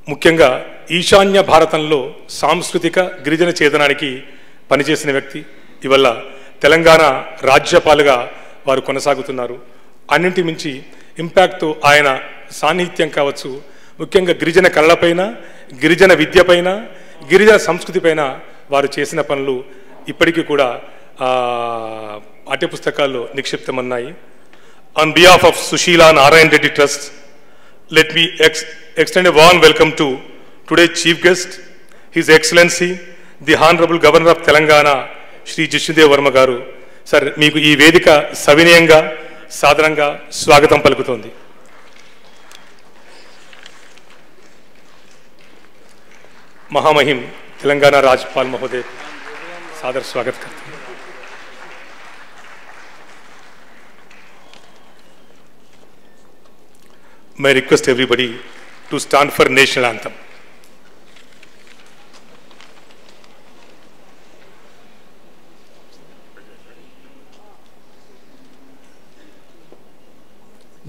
ముఖ్యంగా ఈశాన్య భారతంలో సాంస్కృతిక గిరిజన చేతనానికి పనిచేసిన వ్యక్తి. ఇవల్ల తెలంగాణ రాజ్యపాలుగా వారు కొనసాగుతున్నారు. అన్నింటి మించి ఇంపాక్ట్తో ఆయన సాన్నిహిత్యం కావచ్చు, ముఖ్యంగా గిరిజన కళలపైన, గిరిజన విద్యపైన, గిరిజన సంస్కృతిపైన వారు చేసిన పనులు ఇప్పటికీ కూడా పాఠ్యపుస్తకాల్లో నిక్షిప్తమన్నాయి. On behalf of Sushila Narayana Reddy trust, let me extend a warm welcome to today's chief guest, His Excellency, the Honorable Governor of Telangana, Shri Jishnudev Varma Garu. Sir, meeku ee vedika savinayanga, sadaranga swagatam palukutondi. Mahamahim Telangana Rajpal Mahoday, sadar swagat karte hain. May I request everybody to stand for national anthem.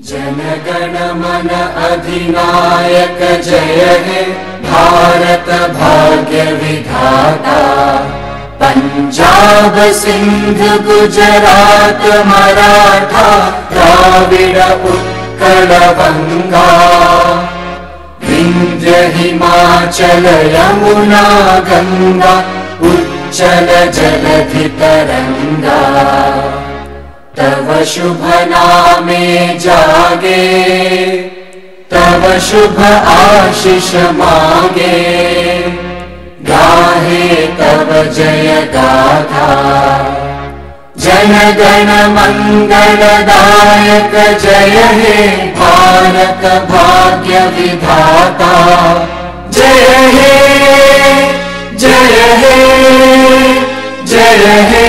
जनगण मन अधिनायक जय हे भारत भाग्य विधाता, पंजाब सिंध गुजरात मराठा द्राविड़ उत्कल गंगा, विंध्य हिमाचल यमुना गंगा उच्चल जलधि तरंगा, तव शुभ नामे जागे, तव शुभ आशीष मांगे, गाहे तव जय गाथा। जन गण मंगलदायक जय हे भारत भाग्य विधाता, जय हे जय हे जय हे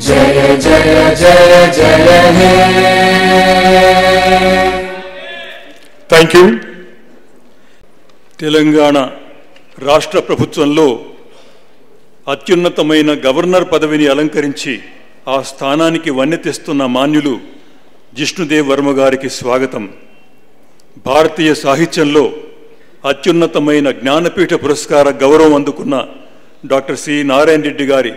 जय जय जय जय हे। Thank you. తెలంగాణ రాష్ట్ర ప్రభుత్వంలో అత్యున్నతమైన గవర్నర్ పదవిని అలంకరించి ఆ స్థానానికి వన్నె తెస్తున్న మాన్యులు జిష్ణుదేవ్ వర్మ గారికి స్వాగతం. భారతీయ సాహిత్యంలో అత్యున్నతమైన జ్ఞానపీఠ పురస్కార గౌరవం అందుకున్న డాక్టర్ సి నారాయణ రెడ్డి గారి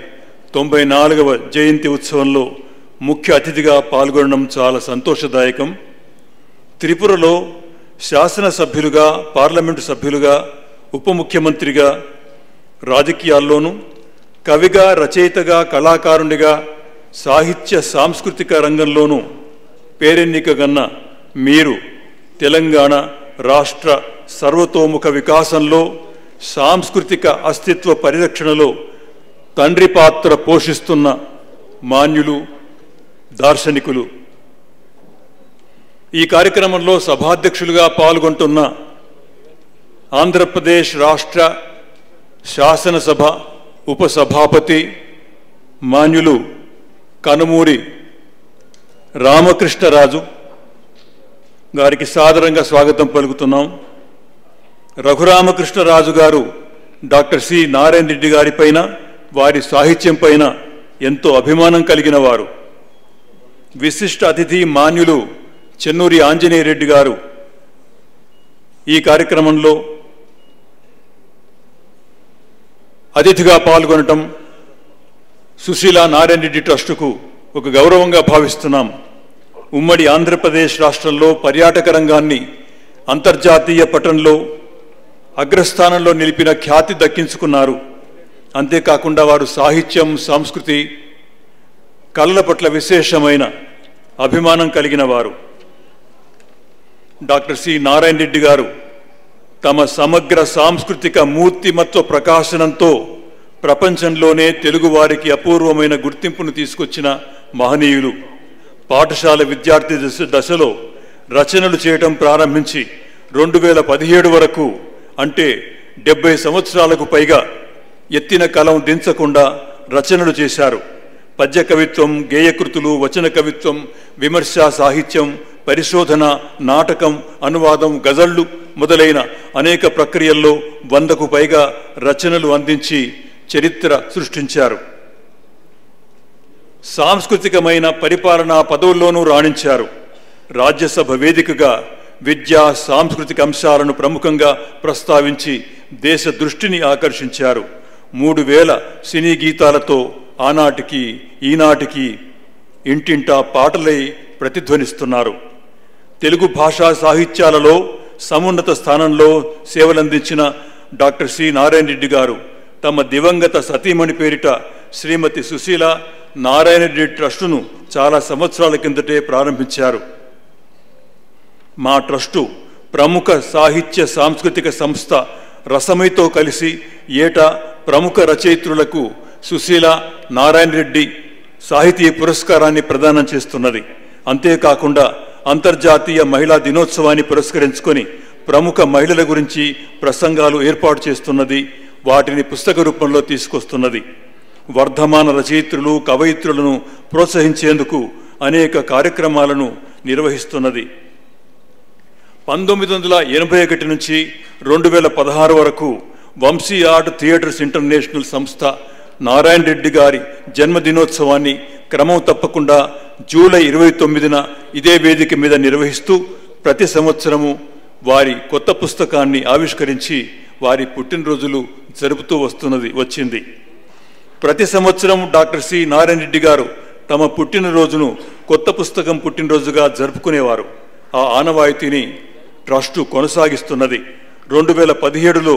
94వ జయంతి ఉత్సవంలో ముఖ్య అతిథిగా పాల్గొనడం చాలా సంతోషదాయకం. త్రిపురలో శాసనసభ్యులుగా, పార్లమెంటు సభ్యులుగా, ఉప ముఖ్యమంత్రిగా, రాజకీయాల్లోనూ కవిగా, రచయితగా, కళాకారునిగా, సాహిత్య సాంస్కృతిక రంగంలోనూ పేరెన్నికగన్న మీరు తెలంగాణ రాష్ట్ర సర్వతోముఖ వికాసంలో, సాంస్కృతిక అస్తిత్వ పరిరక్షణలో తండ్రి పాత్ర పోషిస్తున్న మాన్యులు, దార్శనికులు. ఈ కార్యక్రమంలో సభాధ్యక్షులుగా పాల్గొంటున్న ఆంధ్రప్రదేశ్ రాష్ట్ర శాసనసభ ఉపసభాపతి మాన్యులు కనుమూరి రామకృష్ణరాజు గారికి సాదరంగా స్వాగతం పలుకుతున్నాం. రఘురామకృష్ణరాజు గారు డాక్టర్ సి నారాయణ రెడ్డి గారిపైన, వారి సాహిత్యం పైన ఎంతో అభిమానం కలిగిన వారు. విశిష్ట అతిథి మాన్యులు చెన్నూరి ఆంజనేయ రెడ్డి గారు ఈ కార్యక్రమంలో అతిథిగా పాల్గొనటం సుశీలా నారాయణ రెడ్డి ట్రస్టుకు ఒక గౌరవంగా భావిస్తున్నాం. ఉమ్మడి ఆంధ్రప్రదేశ్ రాష్ట్రంలో పర్యాటక రంగాన్ని అంతర్జాతీయ పటంలో అగ్రస్థానంలో నిలిపిన ఖ్యాతి దక్కించుకున్నారు. అంతేకాకుండా వారు సాహిత్యం, సంస్కృతి, కళల పట్ల విశేషమైన అభిమానం కలిగిన వారు. డాక్టర్ సి నారాయణ రెడ్డి గారు తమ సమగ్ర సాంస్కృతిక మూర్తిమత్వ ప్రకాశనంతో ప్రపంచంలోనే తెలుగువారికి అపూర్వమైన గుర్తింపును తీసుకొచ్చిన మహనీయులు. పాఠశాల విద్యార్థి దశలో రచనలు చేయటం ప్రారంభించి 2017 వరకు, అంటే 70 సంవత్సరాలకు పైగా ఎత్తిన కలం దించకుండా రచనలు చేశారు. పద్య కవిత్వం, గేయకృతులు, వచన కవిత్వం, విమర్శ సాహిత్యం, పరిశోధన, నాటకం, అనువాదం, గజళ్ళు మొదలైన అనేక ప్రక్రియల్లో 100కు పైగా రచనలు అందించి చరిత్ర సృష్టించారు. సాంస్కృతికమైన పరిపాలనా పదవుల్లోనూ రాణించారు. రాజ్యసభ వేదికగా విద్యా సాంస్కృతిక అంశాలను ప్రముఖంగా ప్రస్తావించి దేశ దృష్టిని ఆకర్షించారు. 3000 సినీ గీతాలతో ఆనాటికి ఈనాటికి ఇంటింటా పాటలై ప్రతిధ్వనిస్తున్నారు. తెలుగు భాషా సాహిత్యాలలో సమున్నత స్థానంలో సేవలందించిన డాక్టర్ సి నారాయణ రెడ్డి గారు తమ దివంగత సతీమణి పేరిట శ్రీమతి సుశీల నారాయణ రెడ్డి ట్రస్టును చాలా సంవత్సరాల కిందటే ప్రారంభించారు. మా ట్రస్టు ప్రముఖ సాహిత్య సాంస్కృతిక సంస్థ రసమైతో కలిసి ఏటా ప్రముఖ రచయిత్రులకు సుశీల నారాయణ రెడ్డి సాహితీ పురస్కారాన్ని ప్రదానం చేస్తున్నది. అంతేకాకుండా అంతర్జాతీయ మహిళా దినోత్సవాన్ని పురస్కరించుకొని ప్రముఖ మహిళల గురించి ప్రసంగాలు ఏర్పాటు చేస్తున్నది, వాటిని పుస్తక రూపంలో తీసుకొస్తున్నది. వర్ధమాన రచయిత్రులు కవయిత్రులను ప్రోత్సహించేందుకు అనేక కార్యక్రమాలను నిర్వహిస్తున్నది. 1981 నుంచి 2016 వరకు వంశీ ఆర్ట్ థియేటర్స్ ఇంటర్నేషనల్ సంస్థ నారాయణ రెడ్డి గారి జన్మదినోత్సవాన్ని క్రమం తప్పకుండా జూలై 29న ఇదే వేదిక మీద నిర్వహిస్తూ ప్రతి సంవత్సరము వారి కొత్త పుస్తకాన్ని ఆవిష్కరించి వారి పుట్టినరోజులు జరుపుతూ వచ్చింది. ప్రతి సంవత్సరం డాక్టర్ సి నారాయణ రెడ్డి గారు తమ పుట్టినరోజును కొత్త పుస్తకం పుట్టినరోజుగా జరుపుకునేవారు. ఆ ఆనవాయితీని ట్రస్టు కొనసాగిస్తున్నది. 2017లో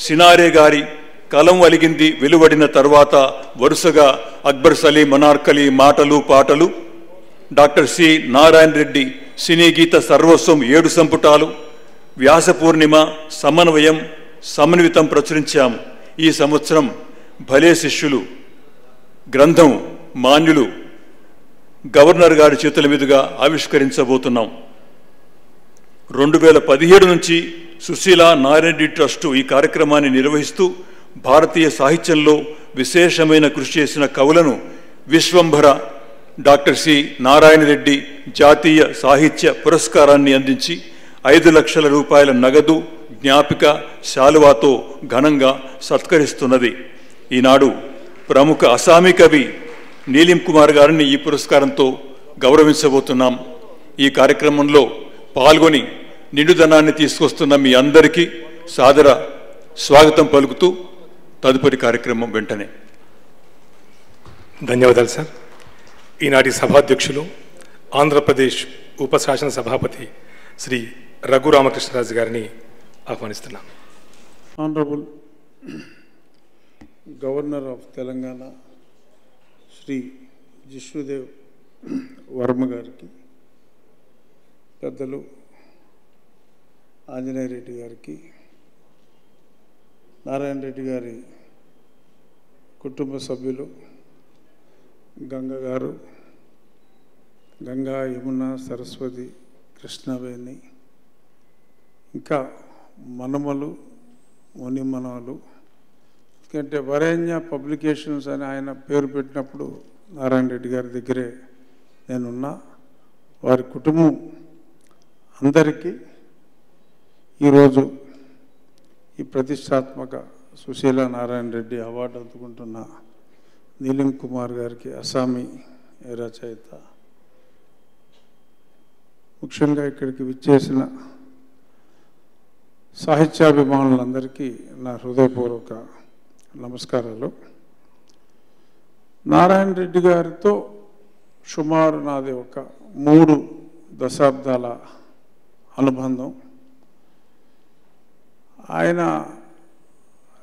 సినారే గారి కలం అలిగింది వెలువడిన తర్వాత వరుసగా అక్బర్ సలీం అనార్కలి మాటలు పాటలు, డాక్టర్ సి నారాయణ రెడ్డి సినీ గీత సర్వస్వం 7 సంపుటాలు, వ్యాస పూర్ణిమ, సమన్వయం, సమన్వితం ప్రచురించాము. ఈ సంవత్సరం భలే శిష్యులు గ్రంథం మాన్యులు గవర్నర్ గారి చేతుల మీదుగా ఆవిష్కరించబోతున్నాం. 2017 నుంచి సుశీల నారాయణ రెడ్డి ట్రస్టు ఈ కార్యక్రమాన్ని నిర్వహిస్తూ భారతీయ సాహిత్యంలో విశేషమైన కృషి చేసిన కవులను విశ్వంభర డాక్టర్ సి నారాయణ రెడ్డి జాతీయ సాహిత్య పురస్కారాన్ని అందించి 5 లక్షల రూపాయల నగదు జ్ఞాపిక శాలువాతో ఘనంగా సత్కరిస్తున్నది. ఈనాడు ప్రముఖ అసామీ కవి నీలిం కుమార్ గారిని ఈ పురస్కారంతో గౌరవించబోతున్నాం. ఈ కార్యక్రమంలో పాల్గొని నిండుదనాన్ని తీసుకొస్తున్న మీ అందరికీ సాదర స్వాగతం పలుకుతూ తదుపరి కార్యక్రమం వెంటనే. ధన్యవాదాలు సార్. ఈనాటి సభాధ్యక్షులు ఆంధ్రప్రదేశ్ ఉప శాసన సభాపతి శ్రీ రఘురామకృష్ణరాజు గారిని ఆహ్వానిస్తున్నాం. Honourable governor of Telangana Shri Jishnudev Varma గారికి, పెద్దలు ఆంజనేయ రెడ్డి గారికి, నారాయణ రెడ్డి గారి కుటుంబ సభ్యులు గంగా గారు, గంగా, యమున, సరస్వతి, కృష్ణవేణి, ఇంకా మనమలు, ముని మనవలు, ఎందుకంటే వరేణ్య పబ్లికేషన్స్ అని ఆయన పేరు పెట్టినప్పుడు నారాయణ రెడ్డి గారి దగ్గరే నేనున్నా. వారి కుటుంబం అందరికీ ఈరోజు ఈ ప్రతిష్టాత్మక సుశీల నారాయణ రెడ్డి అవార్డు అందుకుంటున్న నీలిం కుమార్ గారికి, అస్సామీ రచయిత, ముఖ్యంగా ఇక్కడికి విచ్చేసిన సాహిత్యాభిమానులందరికీ నా హృదయపూర్వక నమస్కారాలు. నారాయణ రెడ్డి గారితో సుమారు నాది ఒక 3 దశాబ్దాల అనుబంధం. ఆయన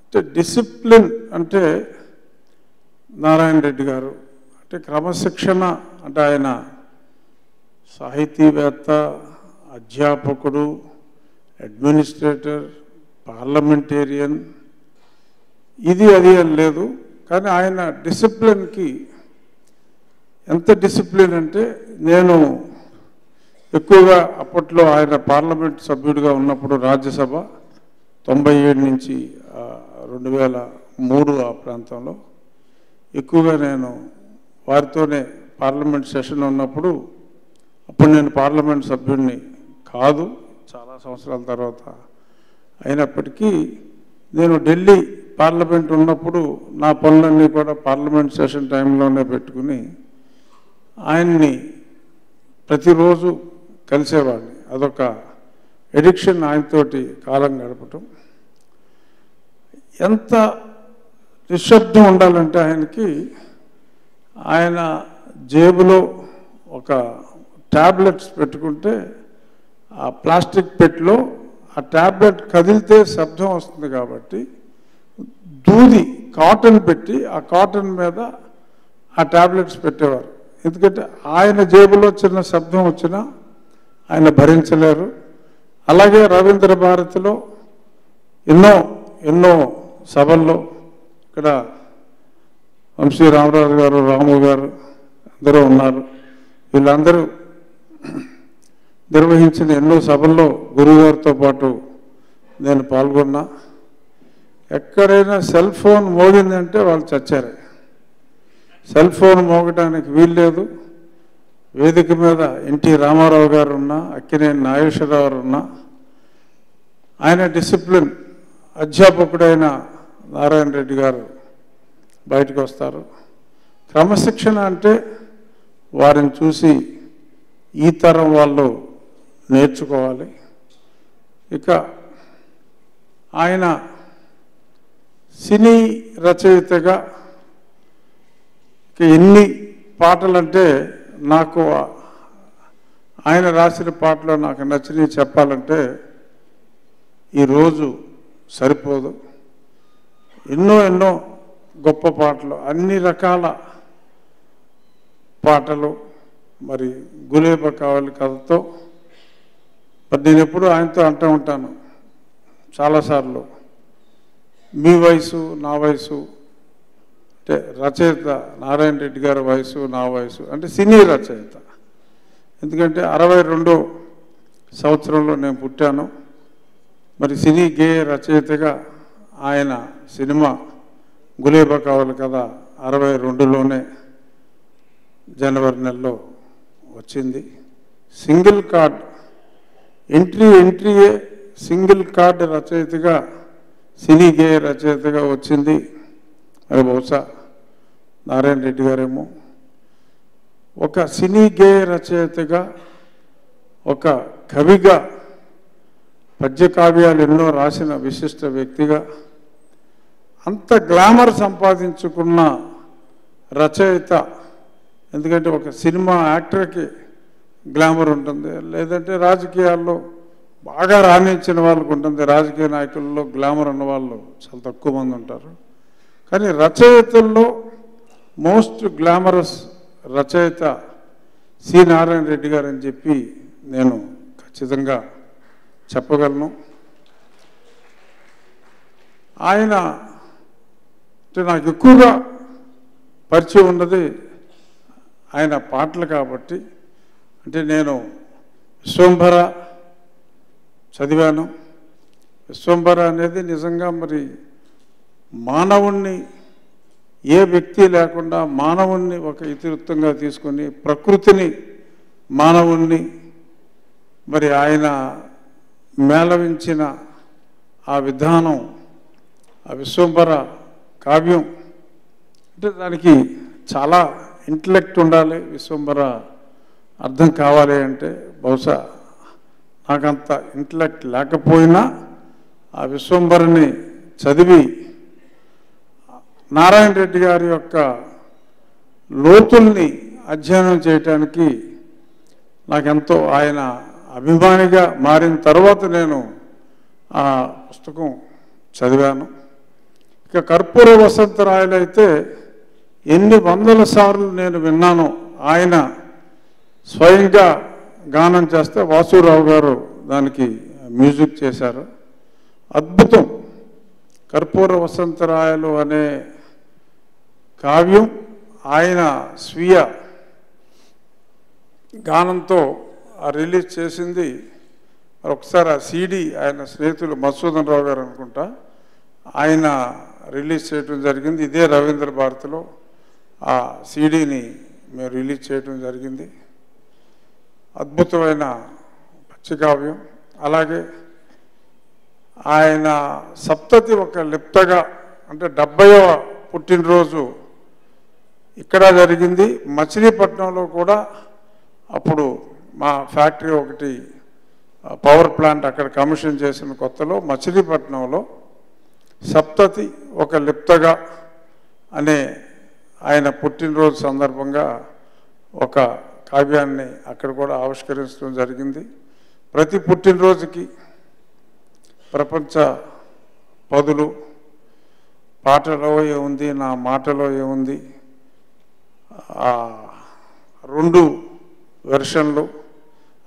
అంటే డిసిప్లిన్ అంటే నారాయణ రెడ్డి గారు అంటే క్రమశిక్షణ అంటే ఆయన సాహితీవేత్త, అధ్యాపకుడు, అడ్మినిస్ట్రేటర్, పార్లమెంటేరియన్, ఇది అది అని లేదు. కానీ ఆయన డిసిప్లిన్కి ఎంత డిసిప్లిన్ అంటే, నేను ఎక్కువగా అప్పట్లో ఆయన పార్లమెంట్ సభ్యుడిగా ఉన్నప్పుడు రాజ్యసభ 97 నుంచి 2003 ఆ ప్రాంతంలో ఎక్కువగా నేను వారితోనే పార్లమెంట్ సెషన్ ఉన్నప్పుడు, అప్పుడు నేను పార్లమెంట్ సభ్యుడిని కాదు, చాలా సంవత్సరాల తర్వాత అయినప్పటికీ నేను ఢిల్లీ పార్లమెంట్ ఉన్నప్పుడు నా పనులన్నీ కూడా పార్లమెంట్ సెషన్ టైంలోనే పెట్టుకుని ఆయన్ని ప్రతిరోజు కలిసేవాడిని. అదొక ఎడిక్షన్ ఆయనతోటి కాలం గడపటం. ఎంత నిశ్శబ్దం ఉండాలంటే ఆయనకి, ఆయన జేబులో ఒక ట్యాబ్లెట్స్ పెట్టుకుంటే ఆ ప్లాస్టిక్ పెట్టెలో ఆ ట్యాబ్లెట్ కదిలితే శబ్దం వస్తుంది కాబట్టి దూది కాటన్ పెట్టి ఆ కాటన్ మీద ఆ ట్యాబ్లెట్స్ పెట్టేవారు. ఎందుకంటే ఆయన జేబులో చిన్న శబ్దం వచ్చినా ఆయన భరించలేరు. అలాగే రవీంద్ర భారతిలో ఎన్నో సభల్లో ఇక్కడ వంశీ రామరాజు గారు, రాము గారు అందరూ ఉన్నారు. వీళ్ళందరూ నిర్వహించిన ఎన్నో సభల్లో గురువుగారితో పాటు నేను పాల్గొన్నా. ఎక్కడైనా సెల్ ఫోన్ మోగిందంటే వాళ్ళు చచ్చారు. సెల్ ఫోన్ మోగడానికి వీల్లేదు. వేదిక మీద ఎన్టీ రామారావు గారు ఉన్నా, అక్కినేని నాగేశ్వరరావు గారు ఉన్నా, ఆయన డిసిప్లిన్ అధ్యాపకుడైన నారాయణ రెడ్డి గారు బయటకు వస్తారు. క్రమశిక్షణ అంటే వారిని చూసి ఈ తరం వాళ్ళు నేర్చుకోవాలి. ఇక ఆయన సినీ రచయితగా ఎన్ని పాటలంటే, నాకు ఆయన రాసిన పాటలు నాకు నచ్చినవి చెప్పాలంటే ఈరోజు సరిపోదు. ఎన్నో గొప్ప పాటలు, అన్ని రకాల పాటలు. మరి గులేబ కావాలి కథతో మరి నేను ఎప్పుడూ ఆయనతో అంటూ ఉంటాను చాలాసార్లు, మీ వయసు నా వయసు అంటే రచయిత నారాయణ రెడ్డి గారి వయసు నా వయసు అంటే సినీ రచయిత. ఎందుకంటే 62వ సంవత్సరంలో నేను పుట్టాను. మరి సినీ గేయ రచయితగా ఆయన సినిమా గులేబ కావాలి కదా 62లోనే జనవరి నెలలో వచ్చింది. సింగిల్ కార్డ్ ఎంట్రీయే సింగిల్ కార్డ్ రచయితగా, సినీ గేయ రచయితగా వచ్చింది. మరి బహుశా నారాయణ రెడ్డి గారేమో ఒక సినీ గేయ రచయితగా, ఒక కవిగా, పద్యకావ్యాలు ఎన్నో రాసిన విశిష్ట వ్యక్తిగా, అంత గ్లామర్ సంపాదించుకున్న రచయిత. ఎందుకంటే ఒక సినిమా యాక్టర్కి గ్లామర్ ఉంటుంది, లేదంటే రాజకీయాల్లో బాగా రాణించిన వాళ్ళకు ఉంటుంది. రాజకీయ నాయకుల్లో గ్లామర్ ఉన్న వాళ్ళు చాలా తక్కువ మంది ఉంటారు. కానీ రచయితల్లో మోస్ట్ గ్లామరస్ రచయిత సి నారాయణ రెడ్డి గారు అని చెప్పి నేను ఖచ్చితంగా చెప్పగలను. ఆయన అంటే నాకు ఎక్కువగా పరిచయం ఉన్నది ఆయన పాటలు కాబట్టి. అంటే నేను విశ్వంభర చదివాను. విశ్వంభర అనేది నిజంగా మరి మానవుణ్ణి, ఏ వ్యక్తి లేకుండా మానవుణ్ణి ఒక ఇతివృత్తంగా తీసుకొని ప్రకృతిని, మానవుణ్ణి మరి ఆయన మేళవించిన ఆ విధానం, ఆ విశ్వంభర కావ్యం అంటే దానికి చాలా ఇంటలెక్ట్ ఉండాలి. విశ్వంభర అర్థం కావాలి అంటే బహుశా నాకంత ఇంటలెక్ట్ లేకపోయినా ఆ విశ్వంభరని చదివి నారాయణ రెడ్డి గారి యొక్క లోతుల్ని అధ్యయనం చేయటానికి నాకెంతో ఆయన అభిమానిగా మారిన తర్వాత నేను ఆ పుస్తకం చదివాను. ఇక కర్పూర వసంతరాయలు అయితే ఎన్ని వందల సార్లు నేను విన్నానో. ఆయన స్వయంగా గానం చేస్తే వాసురావు గారు దానికి మ్యూజిక్ చేశారు. అద్భుతం. కర్పూర వసంతరాయలు అనే కావ్యం ఆయన స్వీయ గానంతో రిలీజ్ చేసింది. ఒకసారి ఆ సీడీ ఆయన స్నేహితులు మధుసూదన్ రావు గారు అనుకుంటా, ఆయన రిలీజ్ చేయడం జరిగింది. ఇదే రవీంద్ర భారతిలో ఆ సీడీని మేము రిలీజ్ చేయడం జరిగింది. అద్భుతమైన పచ్చికావ్యం. అలాగే ఆయన సప్తతి ఒక లిప్తగా అంటే 70వ పుట్టినరోజు ఇక్కడ జరిగింది. మచిలీపట్నంలో కూడా అప్పుడు మా ఫ్యాక్టరీ ఒకటి పవర్ ప్లాంట్ అక్కడ కమిషన్ చేసిన కొత్తలో మచిలీపట్నంలో సప్తతి ఒక లిప్తగా అనే ఆయన పుట్టినరోజు సందర్భంగా ఒక కావ్యాన్ని అక్కడ కూడా ఆవిష్కరించడం జరిగింది. ప్రతి పుట్టినరోజుకి ప్రపంచ పదులు పాటలో ఏముంది, నా మాటలో ఏముంది, 2 వెర్షన్లు,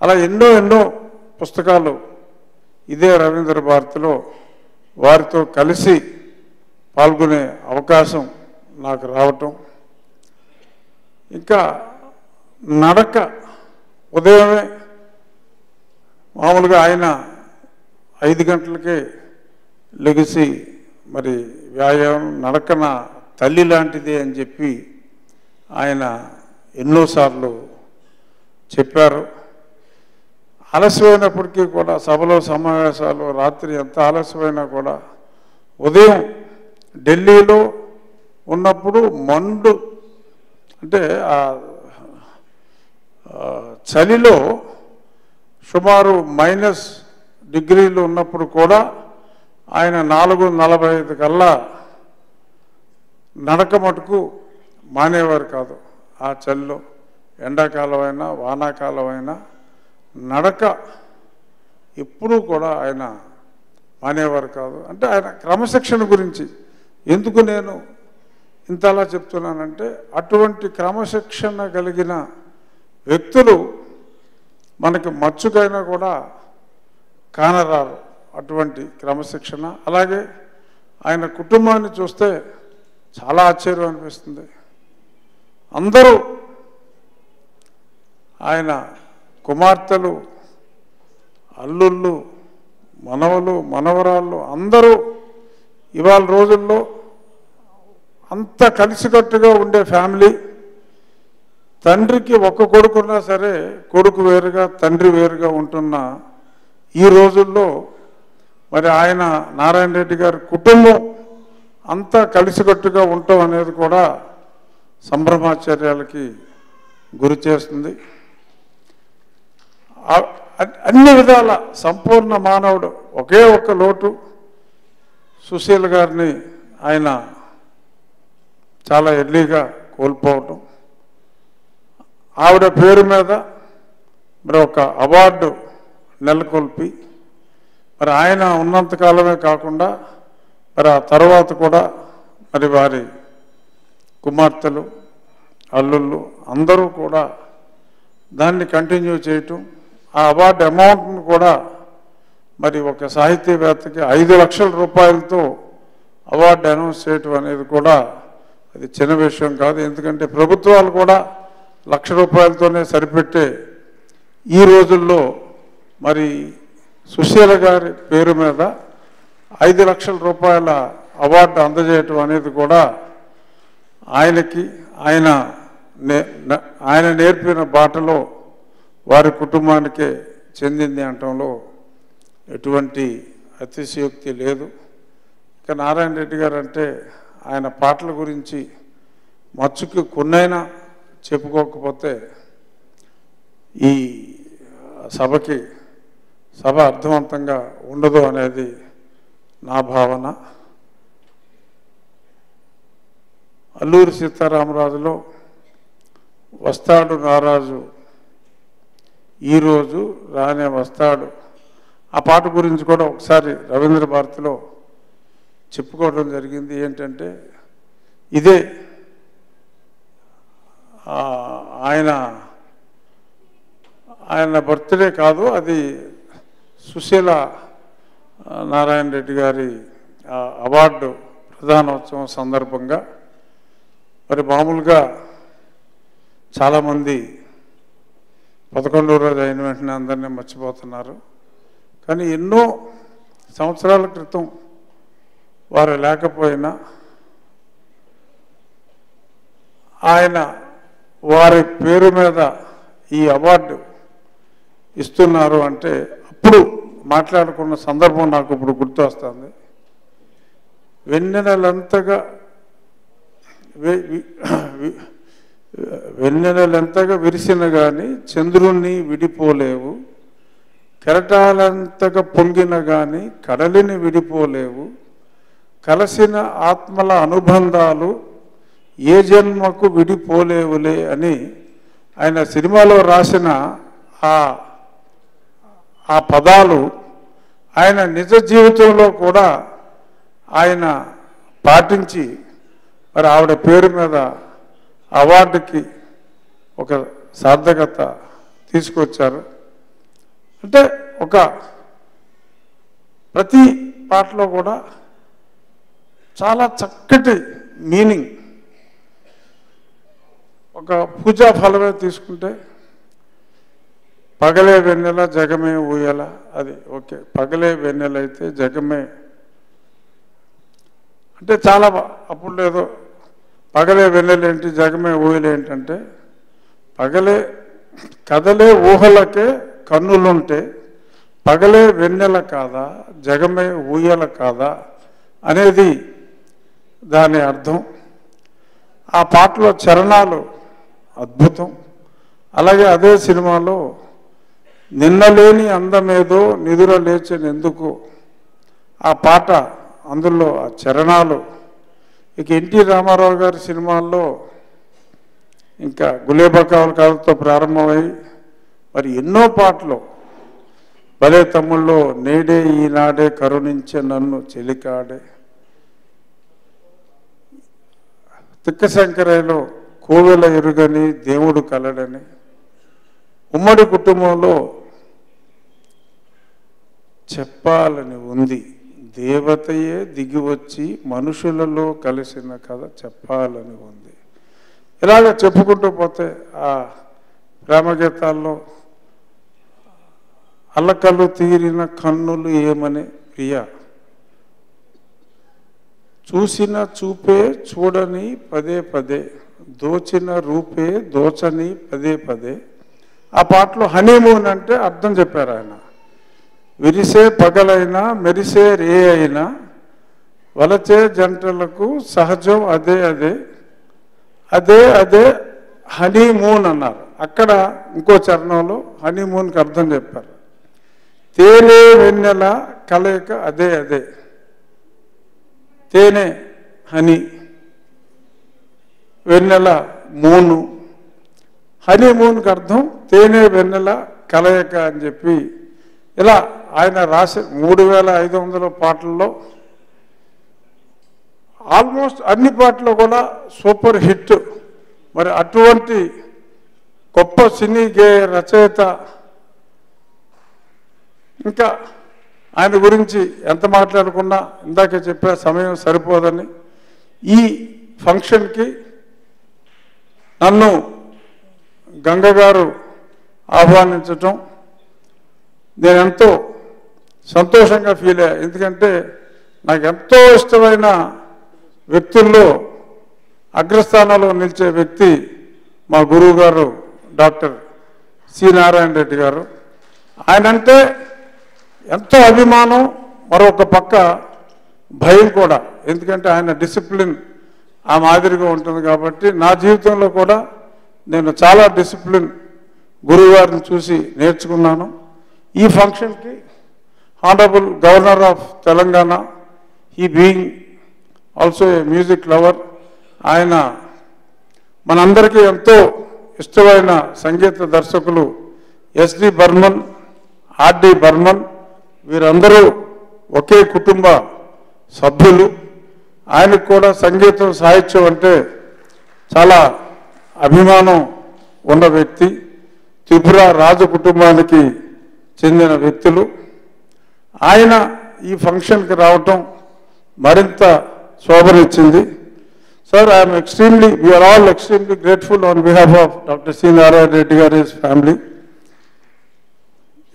అలా ఎన్నో పుస్తకాలు ఇదే రవీంద్ర భారతిలో వారితో కలిసి పాల్గొనే అవకాశం నాకు రావటం, ఇంకా నడక ఉదయమే మామూలుగా ఆయన 5 గంటలకే లెగిసి మరి వ్యాయామం నడకన తల్లి లాంటిది అని చెప్పి ఆయన ఎన్నోసార్లు చెప్పారు. ఆలస్యమైనప్పటికీ కూడా సభలో సమావేశాలు రాత్రి ఎంత ఆలస్యమైనా కూడా ఉదయం ఢిల్లీలో ఉన్నప్పుడు మండు అంటే చలిలో సుమారు -డిగ్రీలు ఉన్నప్పుడు కూడా ఆయన 4:45 కల్లా నడక మటుకు మానేవారు కాదు. ఆ చలిలో ఎండాకాలం అయినా వానాకాలం అయినా నడక ఎప్పుడూ కూడా ఆయన మానేవారు కాదు. అంటే ఆయన క్రమశిక్షణ గురించి ఎందుకు నేను ఇంతలా చెప్తున్నానంటే అటువంటి క్రమశిక్షణ కలిగిన వ్యక్తులు మనకి మచ్చుకైనా కూడా కానరారు. అటువంటి క్రమశిక్షణ. అలాగే ఆయన కుటుంబాన్ని చూస్తే చాలా ఆశ్చర్యం అనిపిస్తుంది. అందరూ ఆయన కుమార్తెలు, అల్లుళ్ళు, మనవలు, మనవరాళ్ళు అందరూ ఇవాళ రోజుల్లో అంత కలిసికట్టుగా ఉండే ఫ్యామిలీ. తండ్రికి ఒక్క కొడుకున్నా సరే కొడుకు వేరుగా తండ్రి వేరుగా ఉంటున్న ఈ రోజుల్లో మరి ఆయన నారాయణ రెడ్డి గారి కుటుంబం అంతా కలిసికట్టుగా ఉండటం అనేది కూడా సంభ్రమాశ్చర్యాలకి గురి చేస్తుంది. అన్ని విధాల సంపూర్ణ మానవుడు. ఒకే ఒక్క లోటు సుశీల గారిని ఆయన చాలా ఎర్లీగా కోల్పోవటం, ఆవిడ పేరు మీద మరి ఒక అవార్డు నెలకొల్పి మరి ఆయన ఉన్నంతకాలమే కాకుండా మరి ఆ తర్వాత కూడా మరి వారి కుమార్తెలు, అల్లుళ్ళు అందరూ కూడా దాన్ని కంటిన్యూ చేయటం, ఆ అవార్డు అమౌంట్ను కూడా మరి ఒక సాహితీవేత్తకి 5 లక్షల రూపాయలతో అవార్డు అనౌన్స్ చేయటం అనేది కూడా అది చిన్న విషయం కాదు. ఎందుకంటే ప్రభుత్వాలు కూడా ₹1,00,000తోనే సరిపెట్టే ఈ రోజుల్లో మరి సుశీల గారి పేరు మీద 5 లక్షల రూపాయల అవార్డు అందజేయటం అనేది కూడా ఆయనకి ఆయన నేర్పిన బాటలో వారి కుటుంబానికే చెందింది అనటంలో ఎటువంటి అతిశయోక్తి లేదు. ఇక నారాయణ రెడ్డి గారు అంటే ఆయన పాటల గురించి మచ్చుకి కొన్నైనా చెప్పుకోకపోతే ఈ సభ అర్థవంతంగా ఉండదు అనేది నా భావన. అల్లూరి సీతారామరాజులో వస్తాడు నారాజు ఈరోజు రానే వస్తాడు, ఆ పాట గురించి కూడా ఒకసారి రవీంద్ర భారతిలో చెప్పుకోవడం జరిగింది. ఏంటంటే ఇదే ఆయన బర్త్డే కాదు, అది సుశీల నారాయణ రెడ్డి గారి అవార్డు ప్రధానోత్సవం సందర్భంగా మరి మామూలుగా చాలామంది 11వ రోజు అయిన వెంటనే అందరినీ మర్చిపోతున్నారు. కానీ ఎన్నో సంవత్సరాల క్రితం వారు లేకపోయినా ఆయన వారి పేరు మీద ఈ అవార్డు ఇస్తున్నారు అంటే అప్పుడు మాట్లాడుకున్న సందర్భం నాకు ఇప్పుడు గుర్తు వస్తుంది. వెన్నెలెంతగా విరిసిన కానీ చంద్రుణ్ణి విడిపోలేవు, కెరటాలంతగా పొంగిన కానీ కడలిని విడిపోలేవు, కలసిన ఆత్మల అనుబంధాలు ఏ జన్మకు విడిపోలేవులే అని ఆయన సినిమాలో రాసిన ఆ పదాలు ఆయన నిజ జీవితంలో కూడా ఆయన పాటించి మరి ఆవిడ పేరు మీద అవార్డుకి ఒక సార్థకత తీసుకొచ్చారు. అంటే ఒక ప్రతి పాటలో కూడా చాలా చక్కటి మీనింగ్. ఒక పూజా ఫలమే తీసుకుంటే పగలే వెన్నెల జగమే ఊయల, అది ఓకే. పగలే వెన్నెల అయితే జగమే అంటే చాలా అప్పుడు లేదో పగలే వెన్నెలేంటి జగమే ఊయలేంటంటే పగలే కదలే ఊహలకే కన్నులుంటే పగలే వెన్నెల కాదా జగమే ఊయల కాదా అనేది దాని అర్థం. ఆ పాటలో చరణాలు అద్భుతం. అలాగే అదే సినిమాలో నిన్నలేని అందమేదో నిదుర లేచెనెందుకు ఆ పాట, అందులో ఆ చరణాలు. ఇక ఎన్టీ రామారావు గారి సినిమాల్లో ఇంకా గులేబకావుల కాలంతో ప్రారంభమై మరి ఎన్నో పాటలు, భలే తమ్ముళ్ళో నేడే ఈనాడే కరుణించే నన్ను చెలికాడే, తిక్కశంకరయ్యలో కోవెల ఎరుగని దేవుడు కలడని, ఉమ్మడి కుటుంబంలో చెప్పాలని ఉంది దేవతయే దిగివచ్చి మనుషులలో కలిసిన కథ చెప్పాలని ఉంది. ఇలాగ చెప్పుకుంటూ పోతే ఆ ప్రేమగీతాల్లో అల్లకల్లు తీరిన కన్నులు ఏమని ప్రియ, చూసిన చూపే చూడని పదే పదే, దోచిన రూపే దోచని పదే పదే. ఆ పాటలో హనీమూన్ అంటే అర్థం చెప్పారు ఆయన. విరిసే పగలైనా మెరిసే రే అయినా వలచే జంటలకు సహజం అదే అదే, అదే అదే హనీమూన్ అన్నారు. అక్కడ ఇంకో చరణంలో హనీమూన్కి అర్థం చెప్పారు. తేనె వెన్నెల కలయిక అదే అదే, తేనె హనీ, వెన్నెల మూను. హనీమూన్కి అర్థం తేనె వెన్నెల కలయిక అని చెప్పి ఇలా ఆయన రాసి 3500 పాటల్లో ఆల్మోస్ట్ అన్ని పాటలు కూడా సూపర్ హిట్. మరి అటువంటి గొప్ప సినీ గేయ రచయిత, ఇంకా ఆయన గురించి ఎంత మాట్లాడుకున్నా ఇందాకే చెప్పే సమయం సరిపోదని ఈ ఫంక్షన్కి నన్ను గంగ గారు ఆహ్వానించటం నేను ఎంతో సంతోషంగా ఫీల్ అయ్యా. ఎందుకంటే నాకు ఎంతో ఇష్టమైన వ్యక్తుల్లో అగ్రస్థానంలో నిలిచే వ్యక్తి మా గురువు గారు డాక్టర్ సి నారాయణ రెడ్డి గారు. ఆయనంటే ఎంతో అభిమానం, మరొక పక్క భయం కూడా. ఎందుకంటే ఆయన డిసిప్లిన్ ఆ మాదిరిగా ఉంటుంది కాబట్టి నా జీవితంలో కూడా నేను చాలా డిసిప్లిన్ గురువు గారిని చూసి నేర్చుకున్నాను. ఈ ఫంక్షన్కి honourable governor of Telangana, he being also a music lover, ఆయన మనందరికీ ఎంతో ఇష్టమైన సంగీత దర్శకులు ఎస్డి బర్మన్, ఆర్డి బర్మన్, వీరందరూ ఒకే కుటుంబ సభ్యులు. ఆయనకు కూడా సంగీతం సాహిత్యం అంటే చాలా అభిమానం ఉన్న వ్యక్తి. త్రిపుర రాజ కుటుంబానికి చెందిన వ్యక్తులు. ఆయన ఈ ఫంక్షన్కి రావటం మరింత శోభనిచ్చింది. Sir, I'm we are all extremely grateful on behalf of doctor C Narayana Reddy గారి family.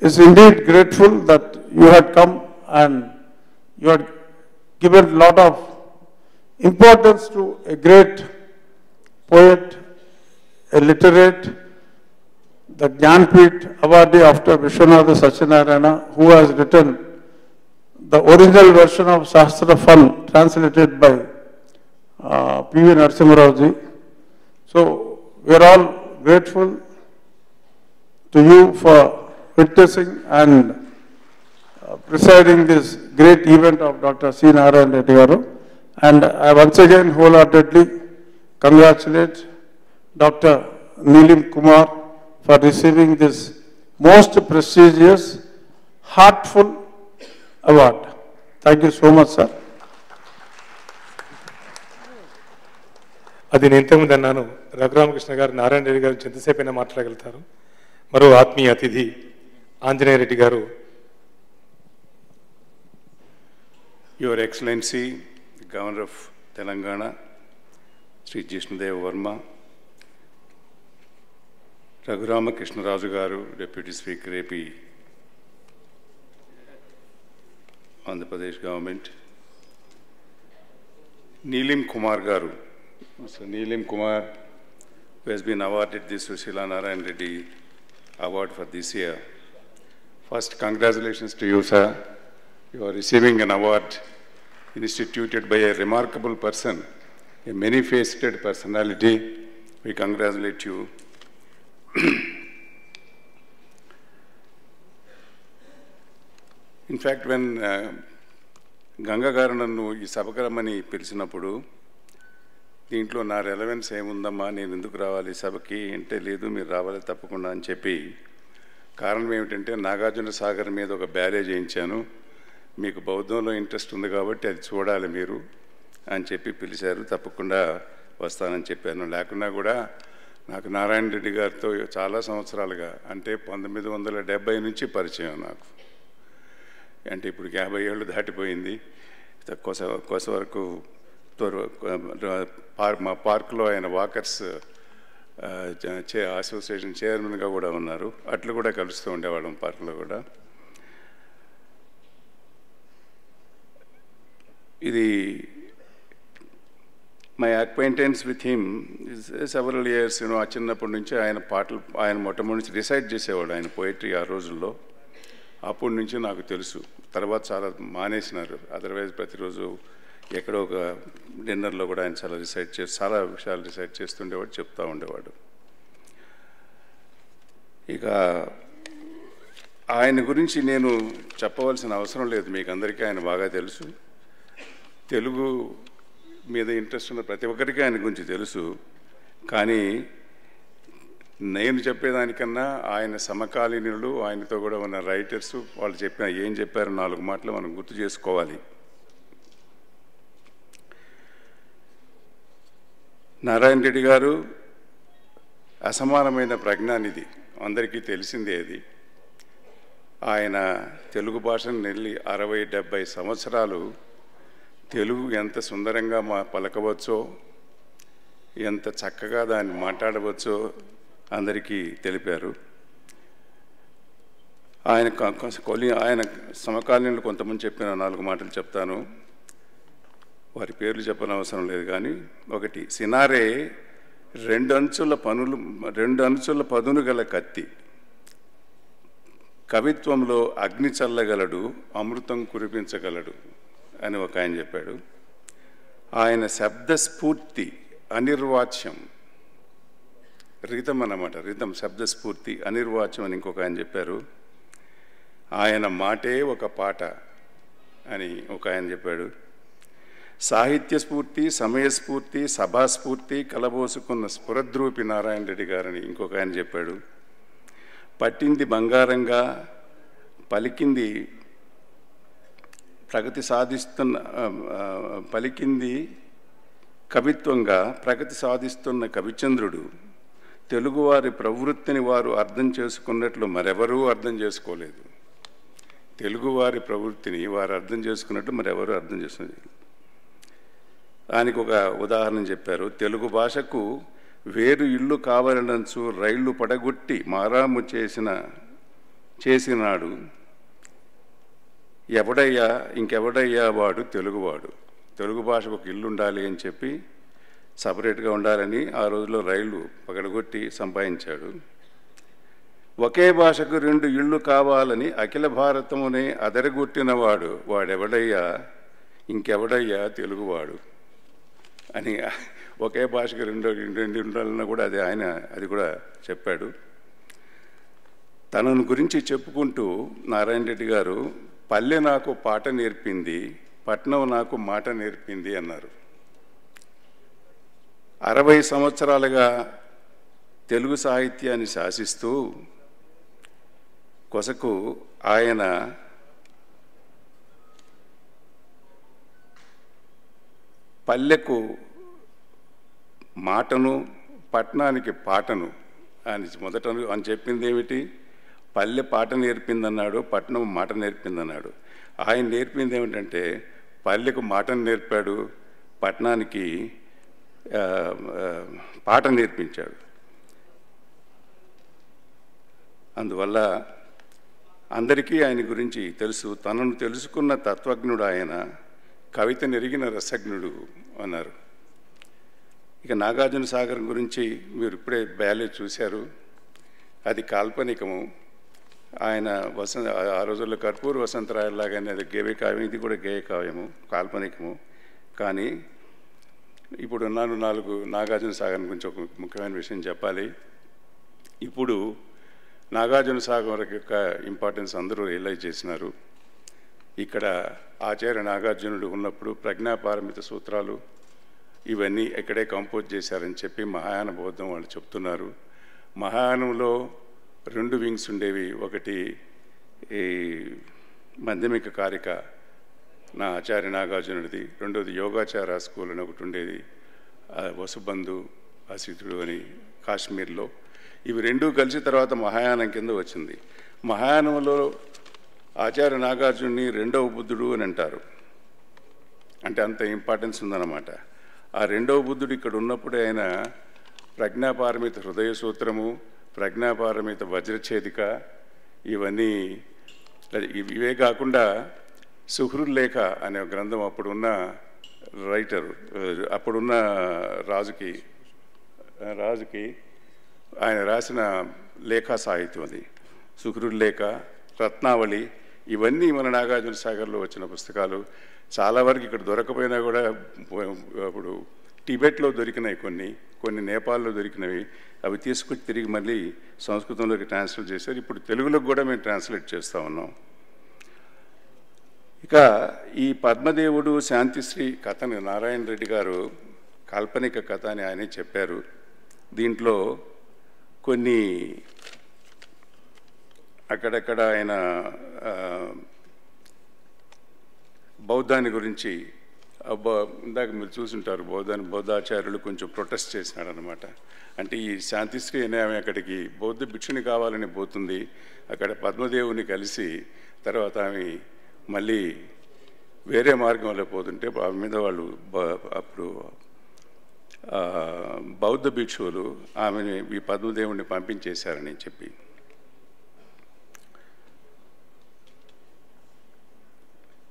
Is indeed grateful that you had come and you had given a lot of importance to a great poet, a literate, the Jnanpith awardee after Vishwanatha Satyanarayana, who has written the original version of Sahasra Fal, translated by P.V. Narasimha Rao ji. So we are all grateful to you for witnessing and presiding this great event of Dr. C. Narayan Reddy Garu. And I once again wholeheartedly congratulate Dr. Neelim Kumar for receiving this most prestigious, heartful award. Thank you so much, sir. అది నేను ఇంతకుముందు అన్నాను, రఘురామకృష్ణ గారు నారాయణ రెడ్డి గారు ఎంతసేపైనా మాట్లాడగలుగుతారు. మరో ఆత్మీయ అతిథి ఆంజనేయ రెడ్డి గారు. Your Excellency, Governor of Telangana, Sri Jishnudev Verma, Raghuramakrishna Raju Garu, Deputy Speaker AP, Andhra Pradesh Government, Neelim Kumar Garu, Mr. Neelim Kumar, who has been awarded the Sushila Narayan Reddy Award for this year. First, congratulations to you, sir. You are receiving an award instituted by a remarkable person, a many-faceted personality. We congratulate you. In fact, when Ganga garu nannu ee sabku rammani పిలిచినప్పుడు దీంట్లో నా relevance ఏముందమ్మా, నేను ఎందుకు రావాలి సభకి అంటే, లేదు మీరు రావాలి తప్పకుండా అని చెప్పి, కారణం ఏమిటంటే నాగార్జున సాగర్ మీద ఒక బ్యారేజ్ వేయించాను, మీకు బౌద్ధంలో ఇంట్రెస్ట్ ఉంది కాబట్టి అది చూడాలి మీరు అని చెప్పి పిలిచారు. తప్పకుండా వస్తానని చెప్పాను. లేకున్నా కూడా నాకు నారాయణ రెడ్డి గారితో చాలా సంవత్సరాలుగా, అంటే 1970 నుంచి పరిచయం నాకు. అంటే ఇప్పుడు 50 ఏళ్ళు దాటిపోయింది. కొస వరకు మా పార్కులో ఆయన వాకర్స్ అసోసియేషన్ చైర్మన్గా కూడా ఉన్నారు. అట్లు కూడా కలుస్తూ ఉండేవాళ్ళం పార్కులో కూడా. ఇది my acquaintance with him several years. ఆ చిన్నప్పటి నుంచి ఆయన పాటలు, ఆయన మొట్టమొదటి నుంచి రిసైట్ చేసేవాడు ఆయన పోయిటరీ ఆ రోజుల్లో. అప్పటి నుంచి నాకు తెలుసు. తర్వాత చాలా మానేసినారు. అదర్వైజ్ ప్రతిరోజు ఎక్కడో ఒక డిన్నర్లో కూడా ఆయన చాలా చాలా విషయాలు రిసైట్ చేస్తుండేవాడు, చెప్తూ ఉండేవాడు. ఇక ఆయన గురించి నేను చెప్పవలసిన అవసరం లేదు, మీకు అందరికీ ఆయన బాగా తెలుసు. తెలుగు మీద ఇంట్రెస్ట్ ఉన్న ప్రతి ఒక్కరికి ఆయన గురించి తెలుసు. కానీ నేను చెప్పేదానికన్నా ఆయన సమకాలీనులు, ఆయనతో కూడా ఉన్న రైటర్స్ వాళ్ళు ఏం చెప్పారు 4 మాటలు మనం గుర్తు చేసుకోవాలి. నారాయణ రెడ్డి గారు అసమానమైన ప్రజ్ఞానిధి, అందరికీ తెలిసిందే అది. ఆయన తెలుగు భాషను 60-70 సంవత్సరాలు తెలుగు ఎంత సుందరంగా పలకవచ్చో, ఎంత చక్కగా దాన్ని మాట్లాడవచ్చో అందరికీ తెలిపారు. ఆయన సమకాలీనులు కొంతమంది చెప్పిన 4 మాటలు చెప్తాను. వారి పేర్లు చెప్పనవసరం లేదు. కానీ ఒకటి, సినారే 2 అంచుల పదును గల కత్తి, కవిత్వంలో అగ్ని చల్లగలడు, అమృతం కురిపించగలడు అని ఒక ఆయన చెప్పాడు. ఆయన శబ్దస్ఫూర్తి అనిర్వాచ్యం, రితం అన్నమాట, రితం శబ్దస్ఫూర్తి అనిర్వాచ్యం అని ఇంకొక ఆయన చెప్పారు. ఆయన మాటే ఒక పాట అని ఒక ఆయన చెప్పాడు. సాహిత్య స్ఫూర్తి, సమయస్ఫూర్తి, సభాస్ఫూర్తి కలబోసుకున్న స్ఫురద్రూపి నారాయణ రెడ్డి గారని ఇంకొక ఆయన చెప్పాడు. పట్టింది బంగారంగా, పలికింది కవిత్వంగా ప్రగతి సాధిస్తున్న కవిచంద్రుడు, తెలుగువారి ప్రవృత్తిని వారు అర్థం చేసుకున్నట్లు మరెవరూ అర్థం చేసుకోలేదు. తెలుగువారి ప్రవృత్తిని వారు అర్థం చేసుకున్నట్లు మరెవరూ అర్థం చేసుకోలేదు. దానికి ఒక ఉదాహరణ చెప్పారు. తెలుగు భాషకు వేరు ఇల్లు కావాలనంచు రైళ్లు పడగొట్టి మారాము చేసినాడు ఇంకెవడయ్యా వాడు తెలుగువాడు. తెలుగు భాషకు ఒక ఇల్లు ఉండాలి అని చెప్పి, సపరేట్గా ఉండాలని ఆ రోజుల్లో రైళ్లు పగడగొట్టి సంపాదించాడు. ఒకే భాషకు 2 ఇళ్ళు కావాలని అఖిల భారతమునే అదరగొట్టినవాడు వాడెవడయ్యా ఇంకెవడయ్యా తెలుగువాడు అని, ఒకే భాషకు 2 ఉండాలన్నా కూడా అది కూడా చెప్పాడు. తనను గురించి చెప్పుకుంటూ నారాయణ రెడ్డి గారు పల్లె నాకు పాట నేర్పింది, పట్నం నాకు మాట నేర్పింది అన్నారు. 60 సంవత్సరాలుగా తెలుగు సాహిత్యాన్ని శాసిస్తూ కొసకు ఆయన పల్లెకు మాటను, పట్నానికి పాటను అని మొదట అని చెప్పింది ఏమిటి? పల్లె పాట నేర్పిందన్నాడు, పట్నం మాట నేర్పిందన్నాడు. ఆయన నేర్పింది ఏమిటంటే పల్లెకు మాటను నేర్పాడు, పట్నానికి పాట నేర్పించాడు. అందువల్ల అందరికీ ఆయన గురించి తెలుసు. తనను తెలుసుకున్న తత్వజ్ఞుడు ఆయన, కవిత నెరిగిన రసజ్ఞుడు అన్నారు. ఇక నాగార్జున సాగర్ గురించి మీరు ఇప్పుడే బ్యాలే చూశారు. అది కాల్పనికము. ఆయన ఆ రోజుల్లో కర్పూర్ వసంతరాయలాగానే అది గేయ కావ్యం, ఇది కూడా గేయ కావ్యము, కాల్పనికము. కానీ ఇప్పుడు నన్ను 4 నాగార్జున సాగర్ గురించి ఒక ముఖ్యమైన విషయం చెప్పాలి. ఇప్పుడు నాగార్జున సాగర్ యొక్క ఇంపార్టెన్స్ అందరూ రియలైజ్ చేసినారు. ఇక్కడ ఆచార్య నాగార్జునుడు ఉన్నప్పుడు ప్రజ్ఞాపారమిత సూత్రాలు ఇవన్నీ ఇక్కడే కంపోజ్ చేశారని చెప్పి మహాయాన బౌద్ధం వాళ్ళు చెప్తున్నారు. మహాయానంలో 2 వింగ్స్ ఉండేవి. ఒకటి ఈ మాధ్యమిక కారిక నా ఆచార్య నాగార్జునుడిది, రెండోది యోగాచార స్కూల్ అని ఒకటి ఉండేది, వసుబంధు ఆశ్రితుడు అని కాశ్మీర్లో. ఇవి 2 కలిసి తర్వాత మహాయానం కింద వచ్చింది. మహాయానంలో ఆచార్య నాగార్జునుడిని 2వ బుద్ధుడు అని అంటారు. అంటే అంత ఇంపార్టెన్స్ ఉందన్నమాట. ఆ 2వ బుద్ధుడు ఇక్కడ ఉన్నప్పుడే ఆయన ప్రజ్ఞాపారమిత హృదయ సూత్రము, ప్రజ్ఞాపారమిత వజ్రఛేదిక ఇవన్నీ, ఇవే కాకుండా సుహృల్లేఖ అనే గ్రంథం అప్పుడున్న రైటర్, అప్పుడున్న రాజుకి ఆయన రాసిన లేఖా సాహిత్యం అది. సుహృల్లేఖ, రత్నావళి ఇవన్నీ మన నాగార్జున సాగర్లో వచ్చిన పుస్తకాలు. చాలా వరకు ఇక్కడ దొరకపోయినా కూడా అప్పుడు టిబెట్లో దొరికినాయి, కొన్ని నేపాల్లో దొరికినవి. అవి తీసుకొచ్చి తిరిగి మళ్ళీ సంస్కృతంలోకి ట్రాన్స్లేట్ చేశారు. ఇప్పుడు తెలుగులోకి కూడా మేము ట్రాన్స్లేట్ చేస్తూ ఉన్నాం. ఇక ఈ పద్మదేవుడు శాంతిశ్రీ కథను నారాయణ రెడ్డి గారు కాల్పనిక కథ అని ఆయనే చెప్పారు. దీంట్లో కొన్ని అక్కడక్కడ ఆయన బౌద్ధాన్ని గురించి ఇందాక మీరు చూసుంటారు, బౌద్ధాచార్యులు కొంచెం ప్రొటెస్ట్ చేసినాడు అనమాట. అంటే ఈ శాంతిశ్రీ అనే ఆమె అక్కడికి బౌద్ధ భిక్షుని కావాలని పోతుంది. అక్కడ పద్మదేవుని కలిసి తర్వాత ఆమె మళ్ళీ వేరే మార్గంలో పోతుంటే ఆమె మీద వాళ్ళు అప్పుడు బౌద్ధ భిక్షువులు ఆమెని ఈ పద్మదేవుని పంపించేశారని చెప్పి,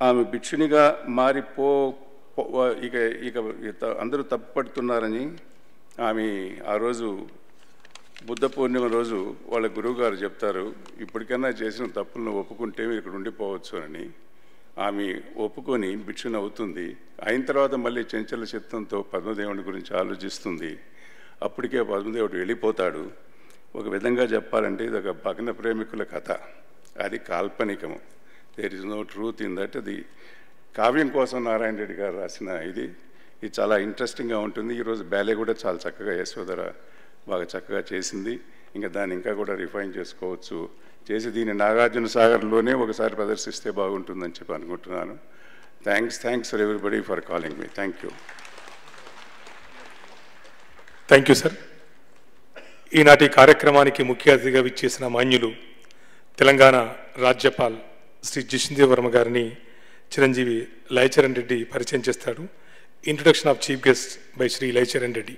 ఆమె భిక్షునిగా మారిపో ఇక అందరూ తప్పుపడుతున్నారని ఆమె ఆ రోజు బుద్ధ పూర్ణిమ రోజు వాళ్ళ గురువుగారు చెప్తారు, ఇప్పటికైనా చేసిన తప్పులను ఒప్పుకుంటే మీరు ఇక్కడ ఉండిపోవచ్చు అని. ఆమె ఒప్పుకొని భిక్షుని అవుతుంది. అయిన తర్వాత మళ్ళీ చెంచల చిత్తంతో పద్మదేవుని గురించి ఆలోచిస్తుంది. అప్పటికే పద్మదేవుడు వెళ్ళిపోతాడు. ఒక విధంగా చెప్పాలంటే ఇది ఒక భగ్న ప్రేమికుల కథ, అది కాల్పనికము. There is no truth in that. అది కావ్యం కోసం నారాయణ రెడ్డి గారు రాసిన ఇది చాలా ఇంట్రెస్టింగ్గా ఉంటుంది. ఈరోజు బ్యాలే కూడా చాలా చక్కగా యశోధర బాగా చక్కగా చేసింది. ఇంకా దాన్ని ఇంకా కూడా రిఫైన్ చేసుకోవచ్చు, చేసి దీన్ని నాగార్జున సాగర్లోనే ఒకసారి ప్రదర్శిస్తే బాగుంటుందని చెప్పి అనుకుంటున్నాను. Thanks for everybody for calling me. Thank you sir. ఈనాటి కార్యక్రమానికి ముఖ్య అతిథిగా విచ్చేసిన మాన్యులు తెలంగాణ రాజ్యపాల్ శ్రీ జిష్ణుదేవ్ వర్మ గారిని చిరంజీవి లయచరణ్ రెడ్డి పరిచయం చేస్తాడు. Introduction of chief guest by Shri Layacharan Reddy.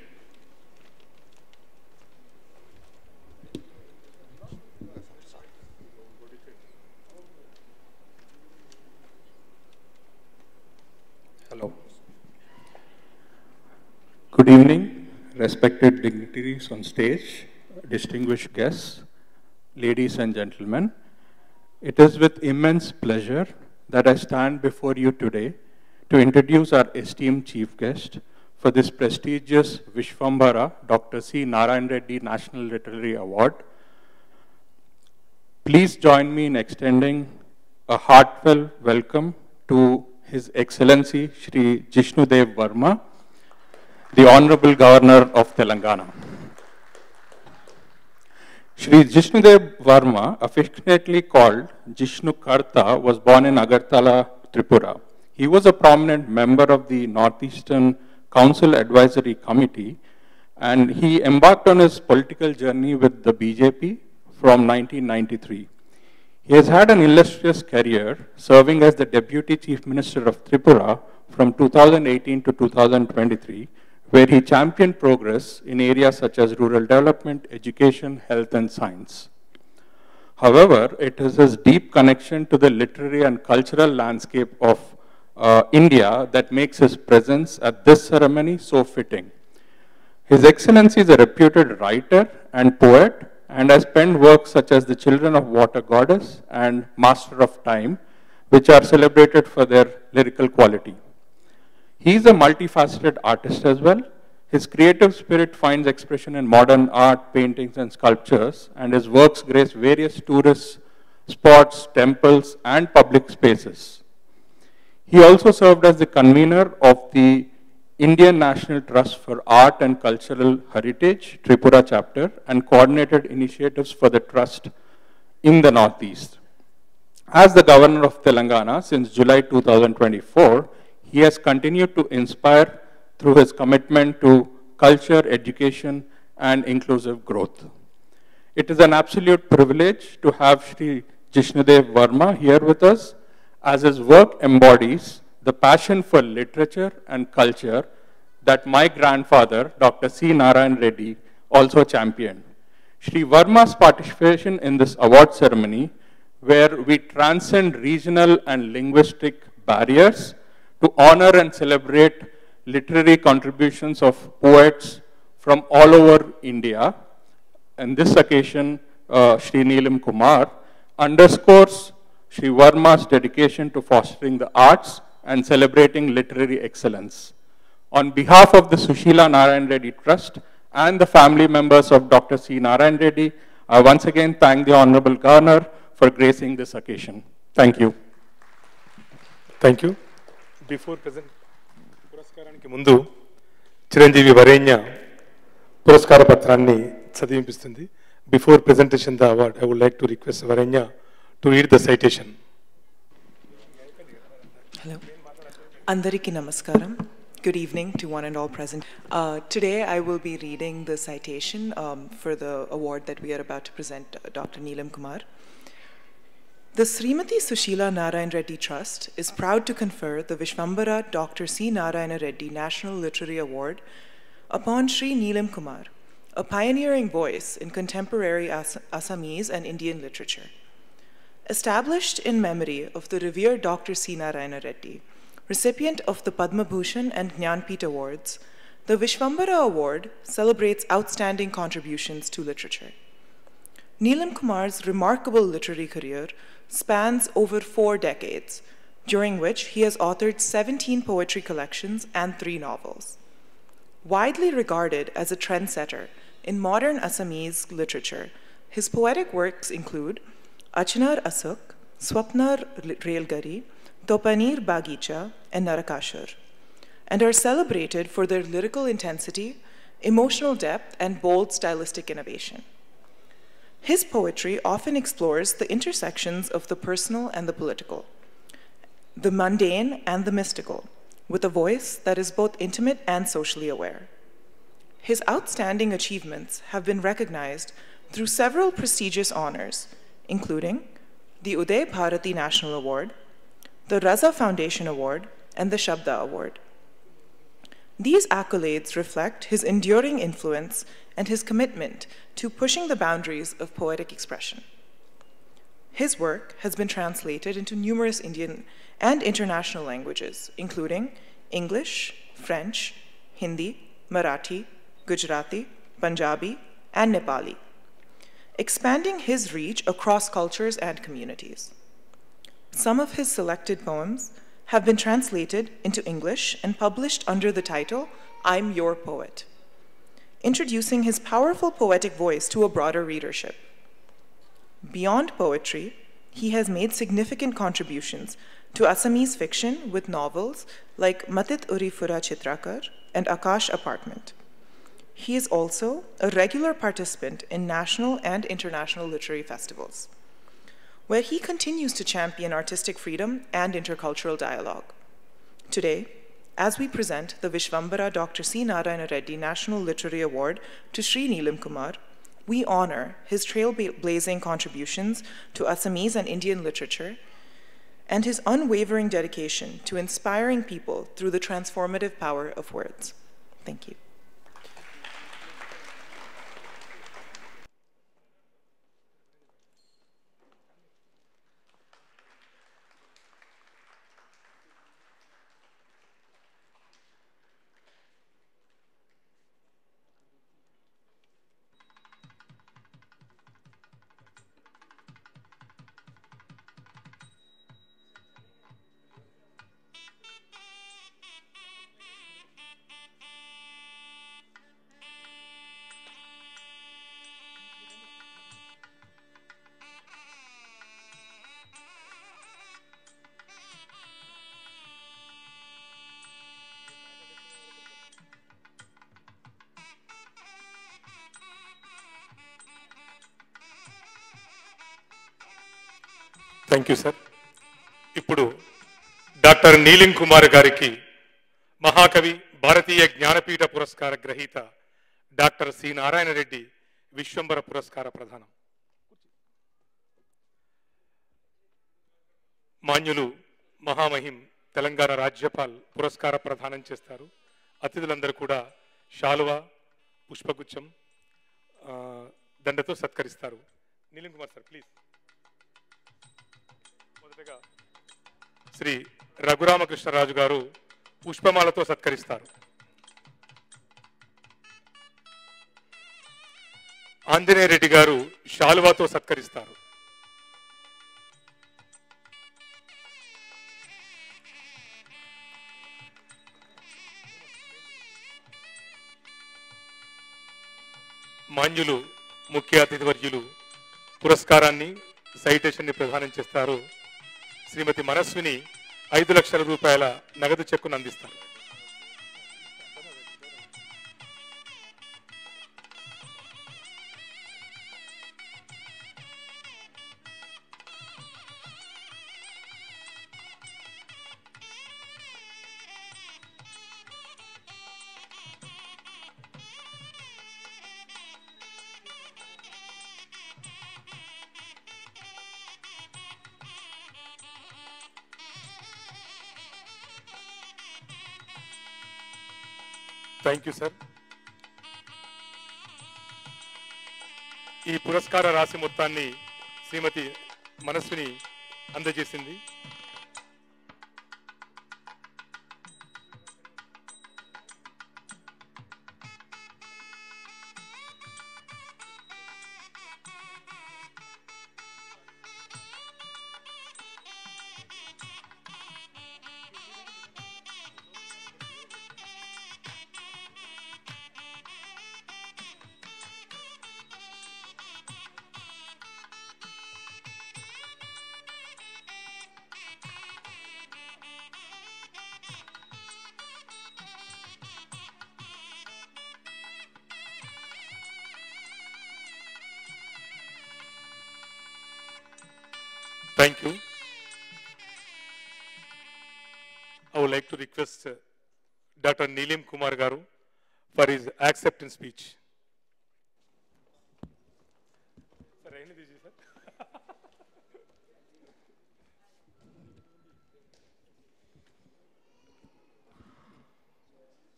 Hello. Good evening, respected dignitaries on stage, distinguished guests, ladies and gentlemen. It is with immense pleasure that I stand before you today to introduce our esteemed chief guest for this prestigious Vishwambara Dr. C. Narayan Reddy National Literary Award. Please join me in extending a heartfelt welcome to His Excellency Shri Jishnudev Verma, the Honorable Governor of Telangana. Shri Jishnudev Verma, affectionately called Jishnu Karta, was born in Agartala, Tripura. He was a prominent member of the Northeastern Council Advisory Committee, and he embarked on his political journey with the BJP from 1993. He has had an illustrious career serving as the Deputy Chief Minister of Tripura from 2018 to 2023, where he championed progress in areas such as rural development, education, health, and science. However, it is his deep connection to the literary and cultural landscape of India that makes his presence at this ceremony so fitting. His Excellency is a reputed writer and poet and has penned works such as The Children of Water Goddess and Master of Time, which are celebrated for their lyrical quality. He is a multifaceted artist as well. His creative spirit finds expression in modern art, paintings, and sculptures, and his works grace various tourist spots, temples, and public spaces. He also served as the convener of the Indian National Trust for Art and Cultural Heritage, Tripura chapter, and coordinated initiatives for the trust in the Northeast. As the Governor of Telangana since July 2024, he has continued to inspire through his commitment to culture, education, and inclusive growth. It is an absolute privilege to have Shri Jishnudev Verma here with us, as his work embodies the passion for literature and culture that my grandfather, Dr. C. Narayan Reddy, also championed. Shri Verma's participation in this award ceremony, where we transcend regional and linguistic barriers to honor and celebrate literary contributions of poets from all over India. And this occasion, Shri Neelam Kumar underscores Shri Verma's dedication to fostering the arts and celebrating literary excellence. On behalf of the Sushila Narayan Reddy Trust and the family members of Dr. C. Narayan Reddy, I once again thank the Honorable Governor for gracing this occasion. Thank you. Thank you. Before present పురస్కారానికి ముందు చిరంజీవి వరేణ్య పురస్కార పత్రాన్ని చదివింపిస్తుంది. Before presentation the award I would like to request Varenya to read the citation. Hello. Andariki Namaskaram. Good evening to one and all present. Today I will be reading the citation for the award that we are about to present Dr. Neelam Kumar. The Srimati Sushila Narayan Reddy Trust is proud to confer the Vishwambara Dr. C. Narayana Reddy National Literary Award upon Shri Neelam Kumar, a pioneering voice in contemporary Assamese and Indian literature. Established in memory of the revered Dr. C. Narayana Reddy, recipient of the Padma Bhushan and Jnanpith Awards, the Vishwambara Award celebrates outstanding contributions to literature. Neelam Kumar's remarkable literary career spans over 4 decades, during which he has authored 17 poetry collections and 3 novels. Widely regarded as a trendsetter in modern Assamese literature, his poetic works include Achanar Asuk, Swapnar Railgari, Topanir Bagicha, and Narakashar, and are celebrated for their lyrical intensity, emotional depth, and bold stylistic innovation. His poetry often explores the intersections of the personal and the political, the mundane and the mystical, with a voice that is both intimate and socially aware. His outstanding achievements have been recognized through several prestigious honors, including the Uday Bharati National Award, the Raza Foundation Award, and the Shabda Award. These accolades reflect his enduring influence and his commitment to pushing the boundaries of poetic expression. His work has been translated into numerous Indian and international languages, including English, French, Hindi, Marathi, Gujarati, Punjabi, and Nepali, expanding his reach across cultures and communities. Some of his selected poems have been translated into English and published under the title, I'm Your Poet, introducing his powerful poetic voice to a broader readership. Beyond poetry, he has made significant contributions to Assamese fiction with novels like Matit Uri Fura Chitrakar and Akash Apartment. He is also a regular participant in national and international literary festivals, where he continues to champion artistic freedom and intercultural dialogue. Today, as we present the Vishwambara Dr. C. Narayana Reddy National Literary Award to Sri Neelam Kumar, we honor his trailblazing contributions to Assamese and Indian literature and his unwavering dedication to inspiring people through the transformative power of words. Thank you. Thank you sir. ఇప్పుడు doctor నీలిం Kumar గారికి మహాకవి భారతీయ జ్ఞానపీఠ పురస్కార గ్రహీత doctor C Narayana Reddy Vishwambhara పురస్కార ప్రదానం. మాన్యులు మహామహిం తెలంగాణ రాజ్యపాల్ పురస్కార ప్రదానం చేస్తారు. అతిథులందరూ కూడా శాలువా, పుష్పగుచ్చం, దండతో సత్కరిస్తారు. నీలిం కుమార్ సార్ ప్లీజ్. మొదటగా శ్రీ రఘురామకృష్ణరాజు గారు పుష్పమాలతో సత్కరిస్తారు. ఆంజనేయ రెడ్డి గారు శాలువాతో సత్కరిస్తారు. మాన్యులు ముఖ్య అతిథి వర్యులు పురస్కారాన్ని, సైటేషన్ని ప్రదానం చేస్తారు. శ్రీమతి మనస్విని 5 లక్షల రూపాయల నగదు చెక్కును అందిస్తారు. Thank you sir. ఈ పురస్కార రాశి మొత్తాన్ని శ్రీమతి Manaswini అందజేసింది. Thank you. I would like to request Dr. Neelam Kumar Garu for his acceptance speech. Sir, sir.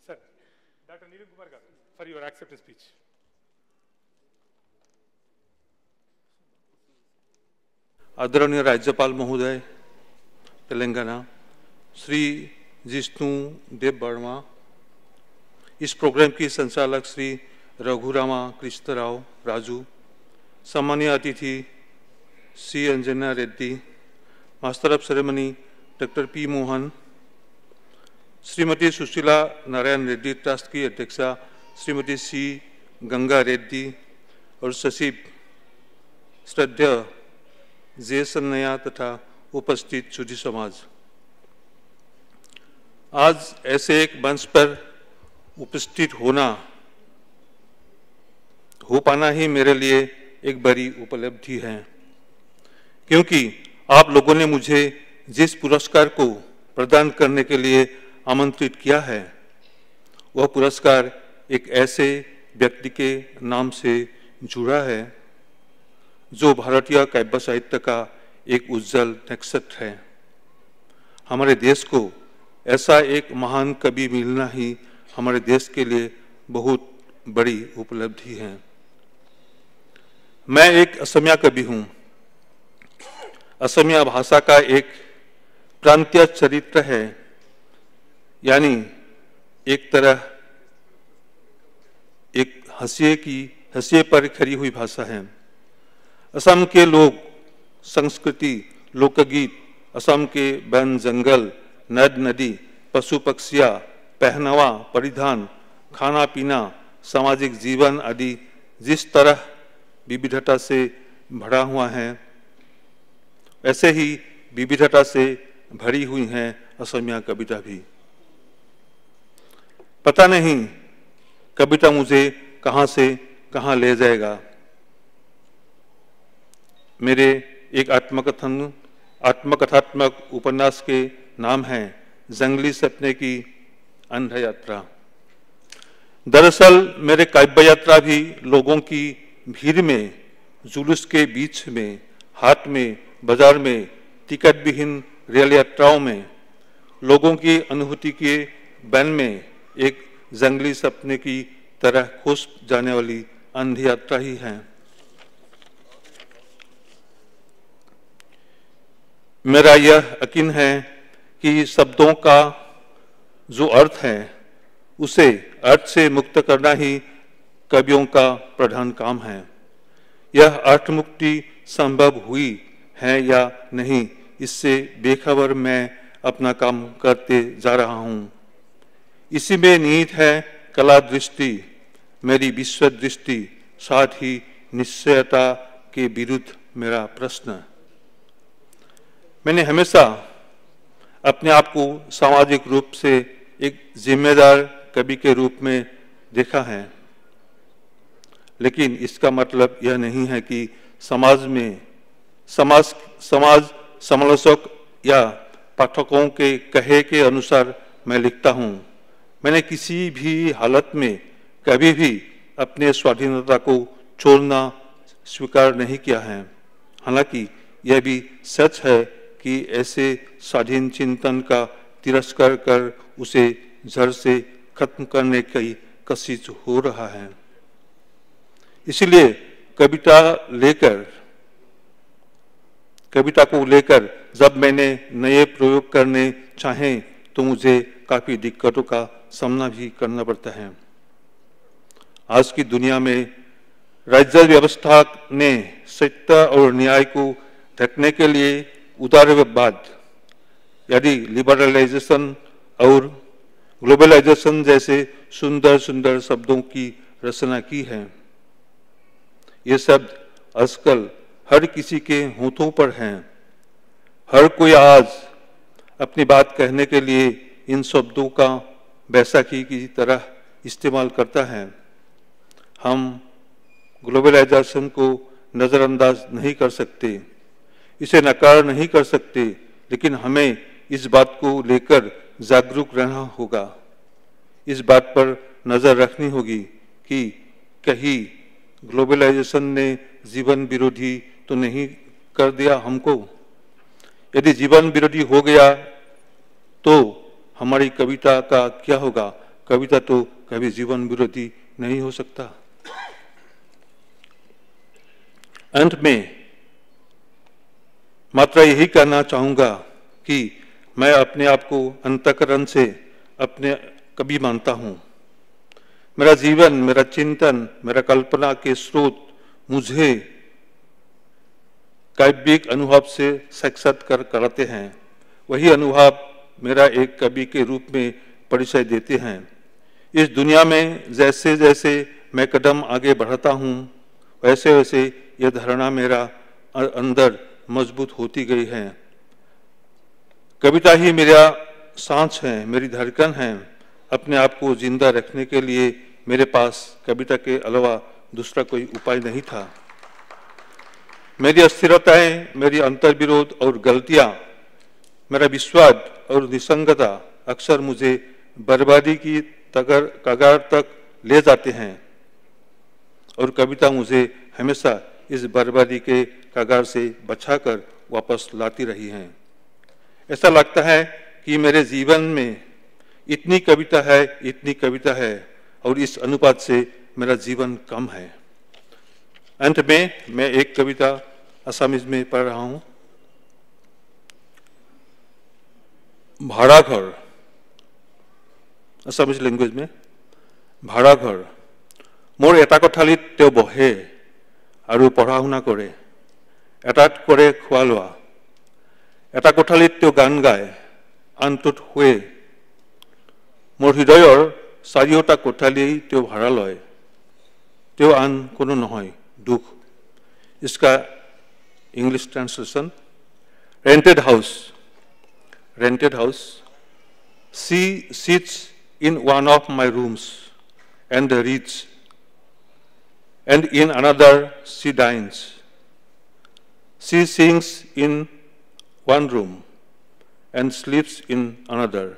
Sir, Dr. Neelam Kumar Garu for your acceptance speech. आदरणीय राज्यपाल महोदय तेलंगाना श्री जिष्णु देव वर्मा, इस प्रोग्राम की संचालक श्री रघुरामा कृष्णराव राजू, सम्मानीय अतिथि C Anjana Reddy, master of ceremony doctor P Mohan, Shrimati Sushila Narayana Reddy trust की अध्यक्षा श्रीमती सी गंगा रेड्डी और सचिव श्रद्धेय जे सन्नया तथा उपस्थित सुधी समाज, आज ऐसे एक मंच पर उपस्थित हो पाना ही मेरे लिए एक बड़ी उपलब्धि है, क्योंकि आप लोगों ने मुझे जिस पुरस्कार को प्रदान करने के लिए आमंत्रित किया है, वह पुरस्कार एक ऐसे व्यक्ति के नाम से जुड़ा है जो भारतीय काव्य साहित्य का एक उज्जवल नक्षत्र है। हमारे देश को ऐसा एक महान कवि मिलना ही हमारे देश के लिए बहुत बड़ी उपलब्धि है। मैं एक असमिया कवि हूँ। असमिया भाषा का एक प्रांतीय चरित्र है, यानी एक तरह एक हंसिए पर खड़ी हुई भाषा है। असम के लोग, संस्कृति, लोकगीत, असम के वन जंगल, नद नदी, पशु पक्षियाँ, पहनावा, परिधान, खाना पीना, सामाजिक जीवन आदि जिस तरह विविधता से भरा हुआ है, ऐसे ही विविधता से भरी हुई है असमिया कविता भी। पता नहीं कविता मुझे कहाँ से कहाँ ले जाएगा। मेरे एक आत्मकथात्मक उपन्यास के नाम है जंगली सपने की अंध यात्रा। दरअसल मेरे काव्य यात्रा भी लोगों की भीड़ में, जुलूस के बीच में, हाट में, बाजार में, टिकट विहीन रेल यात्राओं में, लोगों की अनुभूति के वन में एक जंगली सपने की तरह खोज जाने वाली अंध यात्रा ही है। मेरा यह यकीन है कि शब्दों का जो अर्थ है, उसे अर्थ से मुक्त करना ही कवियों का प्रधान काम है। यह अर्थ मुक्ति संभव हुई है या नहीं, इससे बेखबर मैं अपना काम करते जा रहा हूँ। इसी में निहित है कला दृष्टि, मेरी विश्व दृष्टि, साथ ही निश्चयता के विरुद्ध मेरा प्रश्न। मैंने हमेशा अपने आप को सामाजिक रूप से एक जिम्मेदार कवि के रूप में देखा है, लेकिन इसका मतलब यह नहीं है कि समाज समालोचक या पाठकों के कहे के अनुसार मैं लिखता हूँ। मैंने किसी भी हालत में कभी भी अपने स्वाधीनता को छोड़ना स्वीकार नहीं किया है। हालांकि यह भी सच है कि ऐसे स्वाधीन चिंतन का तिरस्कार कर उसे जड़ से खत्म करने की कोशिश हो रहा है। इसलिए कविता को लेकर जब मैंने नए प्रयोग करने चाहे तो मुझे काफी दिक्कतों का सामना भी करना पड़ता है। आज की दुनिया में राज्य व्यवस्था ने सत्य और न्याय को ढकने के लिए उदारवाद, यानी लिबरलाइजेशन और ग्लोबलाइजेशन जैसे सुंदर सुंदर शब्दों की रचना की है। ये शब्द आजकल हर किसी के होठों पर हैं। हर कोई आज अपनी बात कहने के लिए इन शब्दों का बैसाखी की तरह इस्तेमाल करता है। हम ग्लोबलाइजेशन को नज़रअंदाज नहीं कर सकते, इसे नकार नहीं कर सकते, लेकिन हमें इस बात को लेकर जागरूक रहना होगा। इस बात पर नज़र रखनी होगी कि कहीं ग्लोबलाइजेशन ने जीवन विरोधी तो नहीं कर दिया हमको। यदि जीवन विरोधी हो गया तो हमारी कविता का क्या होगा? कविता तो कभी जीवन विरोधी नहीं हो सकता। अंत में मात्र यही कहना चाहूंगा कि मैं अपने आप को अंतःकरण से अपने कवि मानता हूं। मेरा जीवन, मेरा चिंतन, मेरा कल्पना के स्रोत मुझे काव्यिक अनुभव से साक्षात्कार कराते हैं। वही अनुभव मेरा एक कवि के रूप में परिचय देते हैं। इस दुनिया में जैसे जैसे मैं कदम आगे बढ़ाता हूँ, वैसे वैसे यह धारणा मेरा अंदर मजबूत होती गई है। कविता ही मेरा सांस है, मेरी धड़कन है। अपने आप को जिंदा रखने के लिए मेरे पास कविता के अलावा दूसरा कोई उपाय नहीं था। मेरी अस्थिरताएं, मेरी अंतर्विरोध और गलतियां, मेरा विश्वास और निसंगता अक्सर मुझे बर्बादी की कगार तक ले जाते हैं और कविता मुझे हमेशा इस बर्बादी के कगार से बचाकर वापस लाती रही हैं। ऐसा लगता है कि मेरे जीवन में इतनी कविता है और इस अनुपात से मेरा जीवन कम है। अंत में मैं एक कविता असमीज में पढ़ रहा हूं। भाड़ा घर, असमीज लैंग्वेज में। भाड़ा घर मोर एटा कोठालीत तेও বহে আৰু পঢ়া শুনা কৰে, এটাত কৰে খোৱা লোৱা, এটা কোঠালীত তেও গান গায়, আনটোত শুৱে। মোৰ হৃদয়ৰ চাৰিওটা কোঠালী তেও ভাড়া লয়, তেও আন কোনো নহয় দুখ। इसका English translation, rented house, she sits in one of my rooms and reads, and in another she dines. She sings in one room and sleeps in another.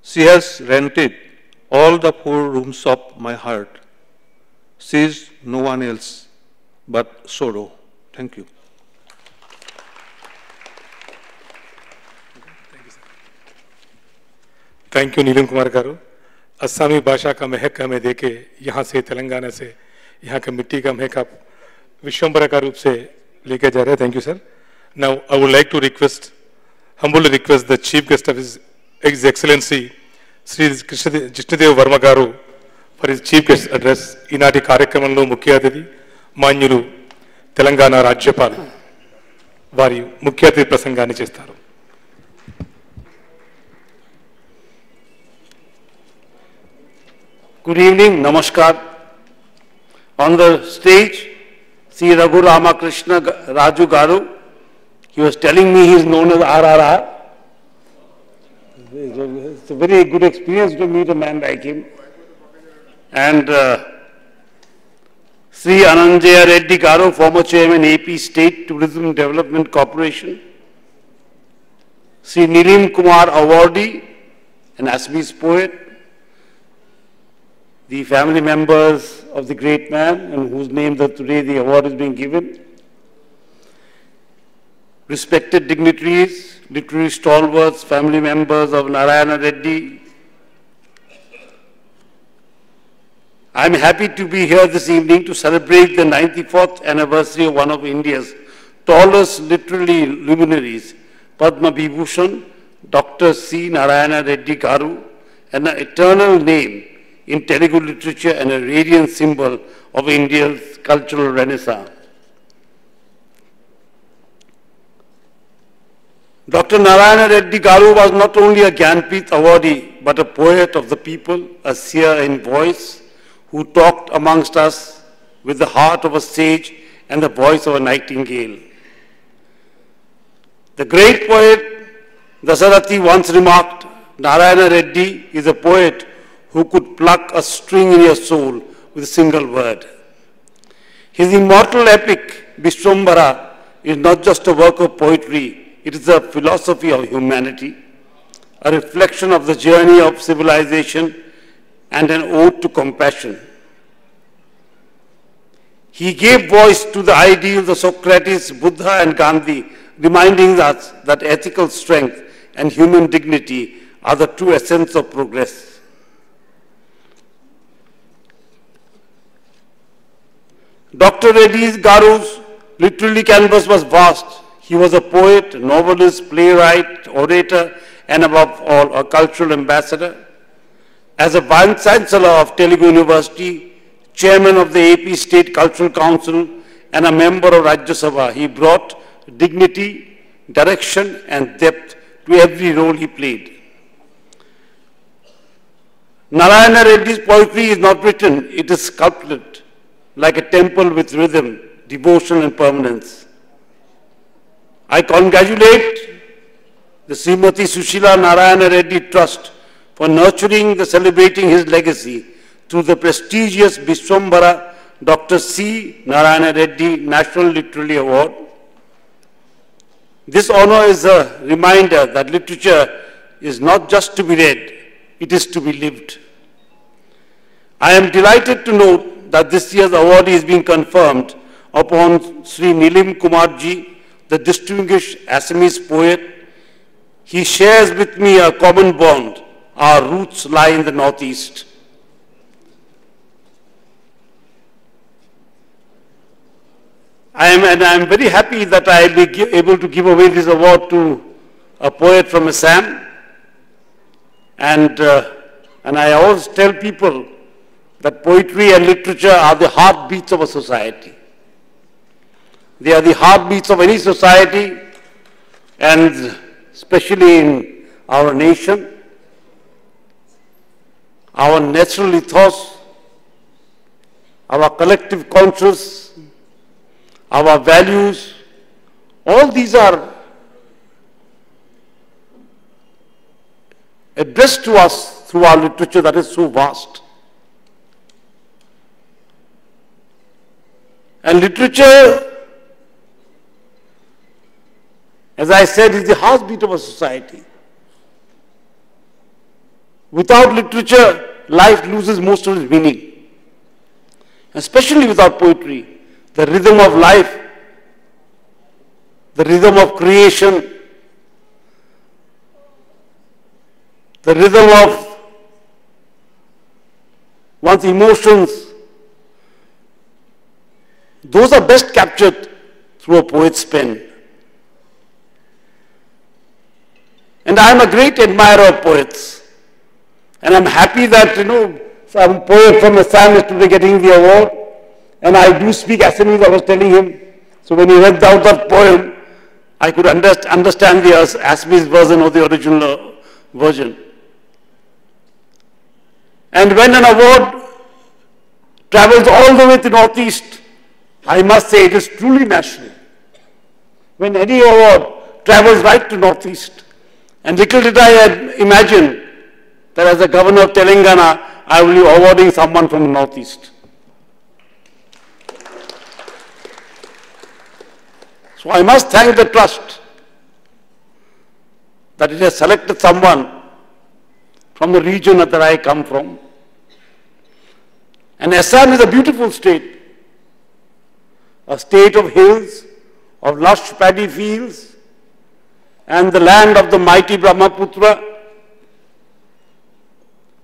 She has rented all the 4 rooms of my heart. She is no one else but sorrow. Thank you. Thank you Neelam Kumar garu. Asami भाषा का महक हमें देके यहाँ से तेलंगाना से यहाँ का मिट्टी का महक आप विश्वम्भरा का रूप से लेके जा रहे हैं। Thank you sir. Now I would like to humbly request the chief guest of His Excellency Sri Jishnudev Varma garu for his chief guest address. ఈనాటి కార్యక్రమంలో ముఖ్య అతిథి మాన్యులు తెలంగాణ రాజ్యపాల్ వారి ముఖ్య అతిథి ప్రసంగాన్ని చేస్తారు. Good evening, namaskar. On the stage, Sri Raghu Ramakrishna Raju Garu. He was telling me he is known as RRR. It's a very good experience to meet a man like him. And Sri Ananjaya Reddy Garu, former chairman AP State Tourism Development Corporation. Sri Nilim Kumar Awardee, an Assamese poet. The family members of the great man and whose name that today the award is being given. Respected dignitaries, literary stalwarts, family members of Narayana Reddy. I am happy to be here this evening to celebrate the 94th anniversary of one of India's tallest literary luminaries, Padma Vibhushan, Dr. C. Narayana Reddy Garu, an eternal name in Telugu literature and a radiant symbol of India's cultural renaissance. Dr. Narayana Reddy Garu was not only a Gyanpith awardee, but a poet of the people, a seer in voice, who talked amongst us with the heart of a sage and the voice of a nightingale. The great poet Dasarathi once remarked, Narayana Reddy is a poet who could pluck a string in your soul with a single word. His immortal epic, Vishwambara, is not just a work of poetry, it is a philosophy of humanity, a reflection of the journey of civilization and an ode to compassion. He gave voice to the ideals of Socrates, Buddha and Gandhi, reminding us that ethical strength and human dignity are the true essence of progress. Dr. Reddy Garu's literary canvas was vast. He was a poet, novelist, playwright, orator, and above all, a cultural ambassador. As a Vice Chancellor of Telugu University, Chairman of the AP State Cultural Council, and a member of Rajya Sabha, he brought dignity, direction, and depth to every role he played. Narayana Reddy's poetry is not written, it is sculpted. like a temple with rhythm, devotion and permanence. I congratulate the Srimati Sushila Narayana Reddy Trust for nurturing and celebrating his legacy through the prestigious Vishwambara Dr. C. Narayana Reddy National Literary Award. This honor is a reminder that literature is not just to be read, it is to be lived. I am delighted to note that this year's awardee is being confirmed upon Sri Nilim Kumar Ji, the distinguished Assamese poet. He shares with me a common bond. Our roots lie in the Northeast. I am very happy that I will be able to give away this award to a poet from Assam. And I always tell people that poetry and literature are the heartbeats of a society. They are the heartbeats of any society, and especially in our nation. Our natural ethos, our collective conscience, our values, all these are addressed to us through our literature that is so vast. And literature, as I said, is the heartbeat of a society. Without literature, life loses most of its meaning. Especially without poetry, the rhythm of life, the rhythm of creation, the rhythm of one's emotions, those are best captured through a poet's pen. And I am a great admirer of poets. And I'm happy that, some poet from Assam is today getting the award. And I do speak Assamese, I was telling him. So when he read out that poem, I could understand the Assamese version of the original version. And when an award travels all the way to Northeast, I must say it is truly national. When any award travels right to Northeast. And little did I imagine that as the governor of Telangana, I will be awarding someone from the Northeast. So I must thank the trust that it has selected someone from the region that I come from. And Assam is a beautiful state, a state of hills, of lush paddy fields, and the land of the mighty Brahmaputra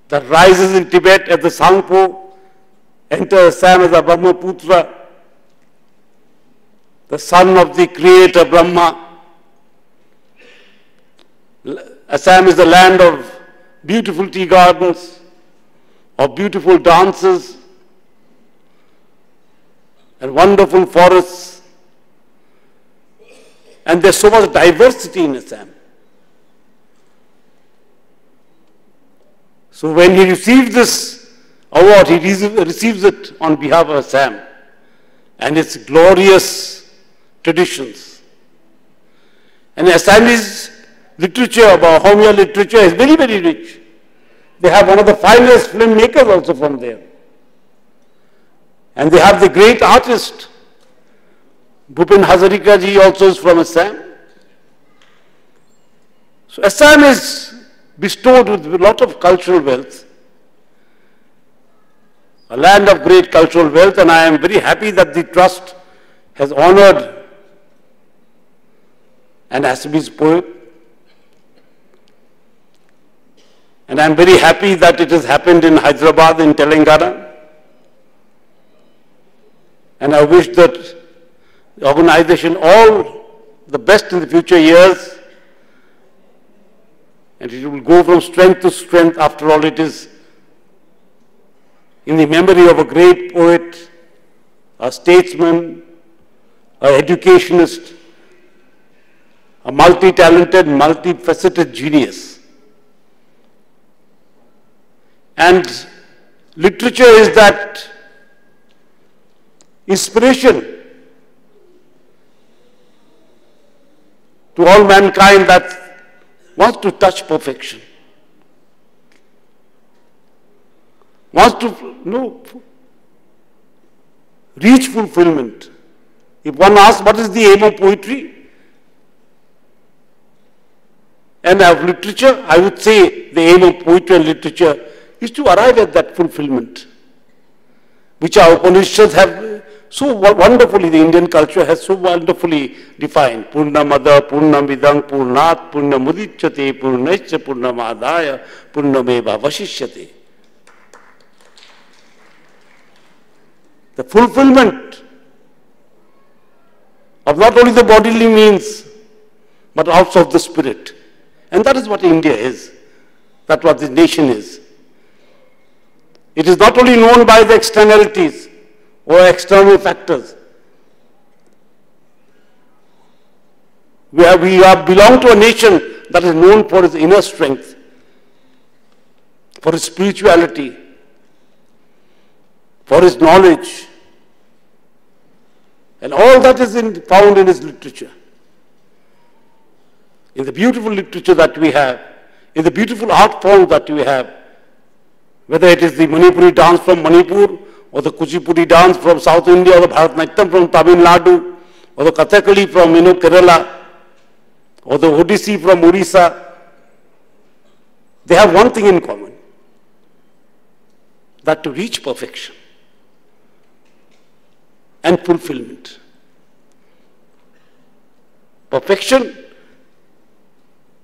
that rises in Tibet as the Sangpo, enters Assam as a Brahmaputra, the son of the creator Brahma. Assam is the land of beautiful tea gardens, of beautiful dances, and wonderful forests. And there's so much diversity in Assam. So when he receives this award, he receives it on behalf of Assam and its glorious traditions. And Assamese literature, Bahomia literature is very, very rich. They have one of the finest filmmakers also from there. And they have the great artist, Bhupen Hazarika ji also is from Assam. So Assam is bestowed with a lot of cultural wealth, a land of great cultural wealth, and I am very happy that the trust has honored an Assamese poet. And I am very happy that it has happened in Hyderabad, in Telangana. And I wish that the organization all the best in the future years, and it will go from strength to strength. After all, it is in the memory of a great poet, a statesman, an educationist, a multi-talented, multi-faceted genius. And literature is that inspiration to all mankind that wants to touch perfection, wants to reach fulfillment. If one asks what is the aim of poetry and of literature, I would say the aim of poetry and literature is to arrive at that fulfillment, which our Upanishads have so wonderfully, the Indian culture has so wonderfully defined. Purnamada, Purnamidang, Purnat, Purnamudichyate, Purnasya, Purnamadaya, Purnameva Vashishyate. The fulfillment of not only the bodily means, but also of the spirit. And that is what India is. That's what this nation is. It is not only known by the externalities or external factors. We belong to a nation that is known for its inner strength, for its spirituality, for its knowledge, and all that is found in its literature. In the beautiful literature that we have, in the beautiful art forms that we have, whether it is the Manipuri dance from Manipur, or the Kuchipudi dance from South India, or the Bharatanatyam from Tamil Nadu, or the Kathakali from Kerala, or the Odissi from Orissa, they have one thing in common, that to reach perfection and fulfillment. Perfection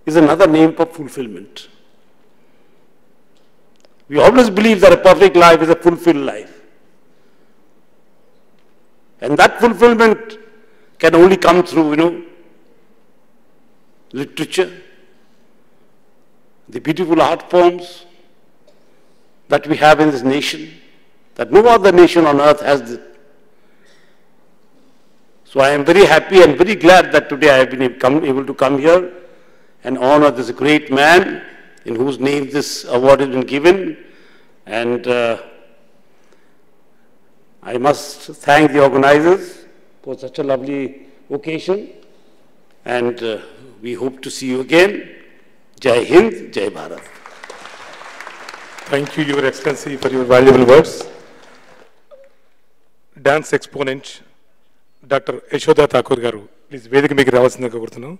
is another name for fulfillment. We always believe that a perfect life is a fulfilled life. And that fulfillment can only come through, literature, the beautiful art forms that we have in this nation, that no other nation on earth has this. So I am very happy and very glad that today I have been able to come here and honor this great man in whose name this award has been given. And I must thank the organizers for such a lovely occasion. And we hope to see you again. Jai Hind, Jai Bharat. Thank you, Your Excellency, for your valuable words. Dance exponent, Dr. Yashoda Thakur Garu, please Vedic make Ravasindha.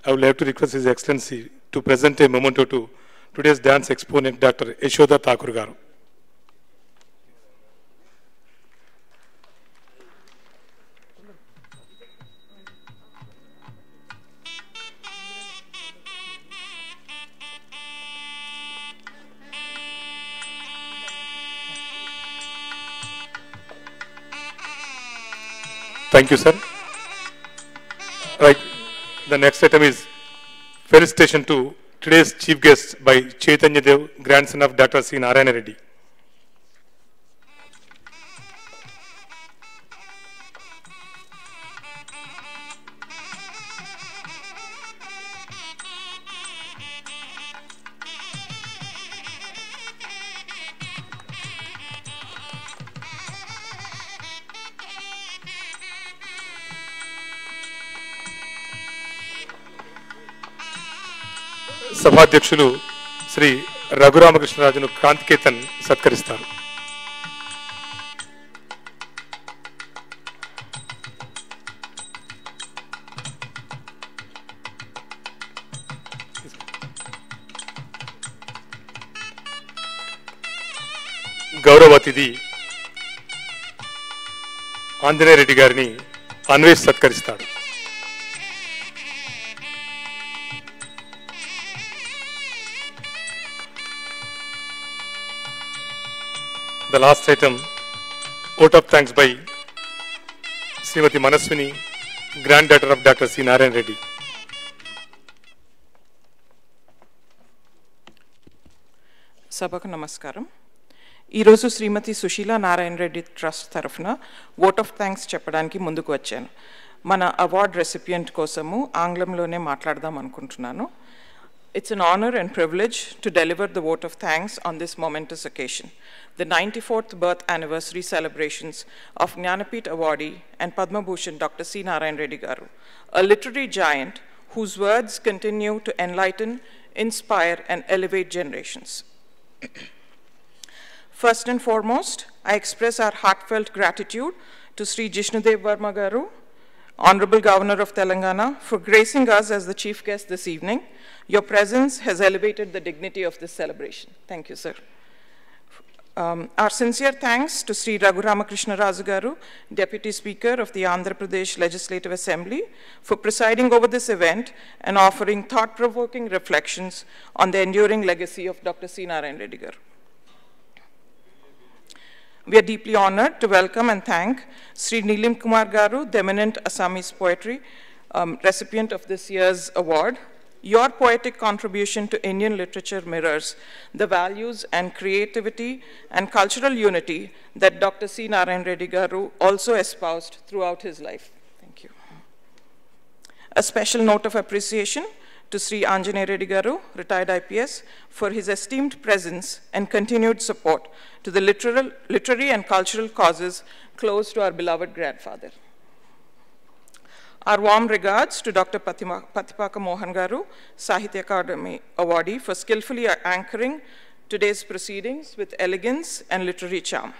I would like to request His Excellency to present a memento to today's dance exponent, Dr. Yashoda Thakur Garu. Thank you, sir. Right. The next item is felicitation to today's chief guest by Chaitanya Dev, grandson of Dr. C. Narayana Reddy. సభాధ్యక్షులు శ్రీ రఘురామకృష్ణరాజును కాంతికేతన్ సత్కరిస్తారు. గౌరవ అతిథి ఆంజనేయ రెడ్డి గారిని Anvesh సత్కరిస్తాడు. The last item, vote of thanks by Srimati Manaswini, granddaughter of Dr. C. Narayana Reddy. సభకు నమస్కారం. ఈరోజు శ్రీమతి Susheela Narayana Reddy trust తరఫున vote of thanks చెప్పడానికి ముందుకు వచ్చాను. మన అవార్డ్ రెసిపియంట్ కోసము ఆంగ్లంలోనే మాట్లాడదాం అనుకుంటున్నాను. It's an honor and privilege to deliver the vote of thanks on this momentous occasion, the 94th birth anniversary celebrations of Jnanapith awardee and Padma Bhushan Dr. C. Narayan Reddy Garu, a literary giant whose words continue to enlighten, inspire, and elevate generations. First and foremost, I express our heartfelt gratitude to Sri Jishnudev Verma Garu, Honorable Governor of Telangana, for gracing us as the chief guest this evening. Your presence has elevated the dignity of this celebration. Thank you, sir. Our sincere thanks to Sri Raghuramakrishna Raju Garu, Deputy Speaker of the Andhra Pradesh Legislative Assembly, for presiding over this event and offering thought-provoking reflections on the enduring legacy of Dr. C. Narayan Reddy Garu. We are deeply honored to welcome and thank Sri Neelam Kumar Garu, the eminent Assamese poetry recipient of this year's award. Your poetic contribution to Indian literature mirrors the values and creativity and cultural unity that Dr. C. Narayan Reddy Garu also espoused throughout his life. Thank you. A special note of appreciation to Sri Anjaney Reddy Garu, retired IPS, for his esteemed presence and continued support to the literary and cultural causes close to our beloved grandfather. Our warm regards to Dr. Patipaka Mohan Garu, Sahitya Akademi awardee, for skillfully anchoring today's proceedings with elegance and literary charm.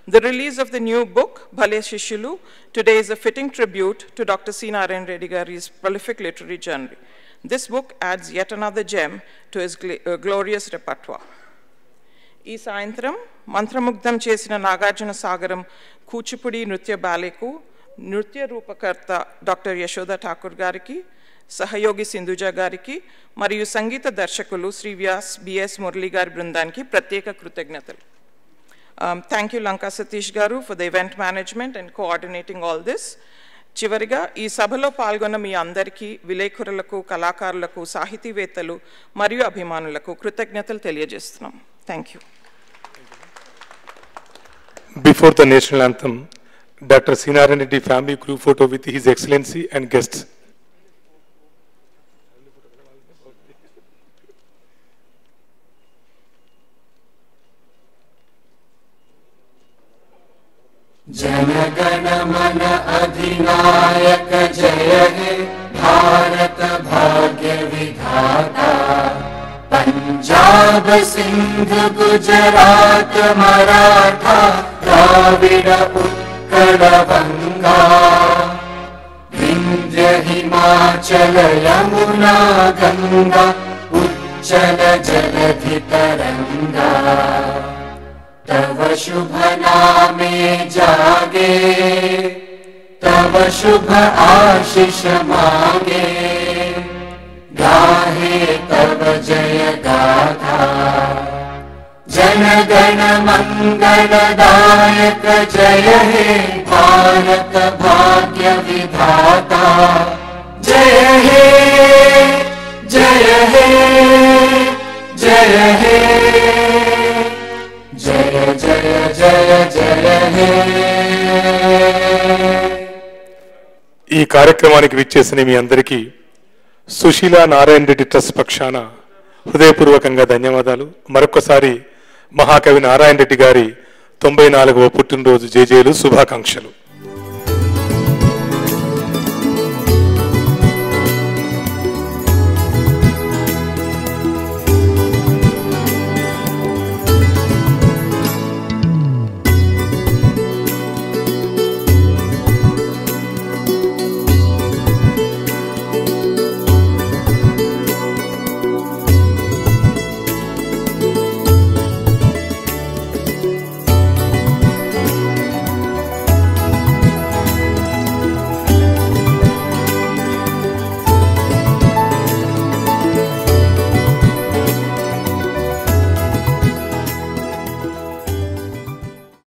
The release of the new book, Bhale Shishulu, today is a fitting tribute to Dr. C. Narayan Reddy Garu's prolific literary journey. This book adds yet another gem to his glorious repertoire. ఈ సాయంత్రం మంత్రముగ్ధం చేసిన నాగార్జున సాగరం కూచిపూడి నృత్య బాలేకు నృత్య రూపకర్త doctor Yashoda Thakur గారికి, సహయోగి సింధుజ గారికి మరియు సంగీత దర్శకులు శ్రీ వ్యాస్ బిఎస్ మురళి గారి బృందానికి ప్రత్యేక కృతజ్ఞతలు. థ్యాంక్ యూ లంకా సతీష్ గారు for the event management and coordinating all this. చివరిగా ఈ సభలో పాల్గొన్న మీ అందరికీ, విలేకరులకు, కళాకారులకు, సాహితీవేత్తలు మరియు అభిమానులకు కృతజ్ఞతలు తెలియజేస్తున్నాం. Thank you. Before the national anthem, Dr. C. Narayan Reddy family group photo with His Excellency and guests. Jana Gana Mana Adhinayak Jaya He Bharat Bhagya Vidhata Punjab Sindh Gujarat Maratha Dravida Utkala Vanga Vindhya Himachala Yamuna Ganga Uchala Jaladhi Taranga तव शुभ नामे जागे तव शुभ आशीष मांगे गाहे तव जय गाथा जन गण मंगलदायक जय हे भारत भाग्य विधाता जय हे जय हे जय हे जय जय जय जय हे. ఈ కార్యక్రమానికి విచ్చేసిన మీ అందరికీ సుశీల నారాయణ రెడ్డి ట్రస్ట్ పక్షాన హృదయపూర్వకంగా ధన్యవాదాలు. మరొకసారి మహాకవి నారాయణ రెడ్డి గారి 94వ పుట్టినరోజు జేజేలు, శుభాకాంక్షలు.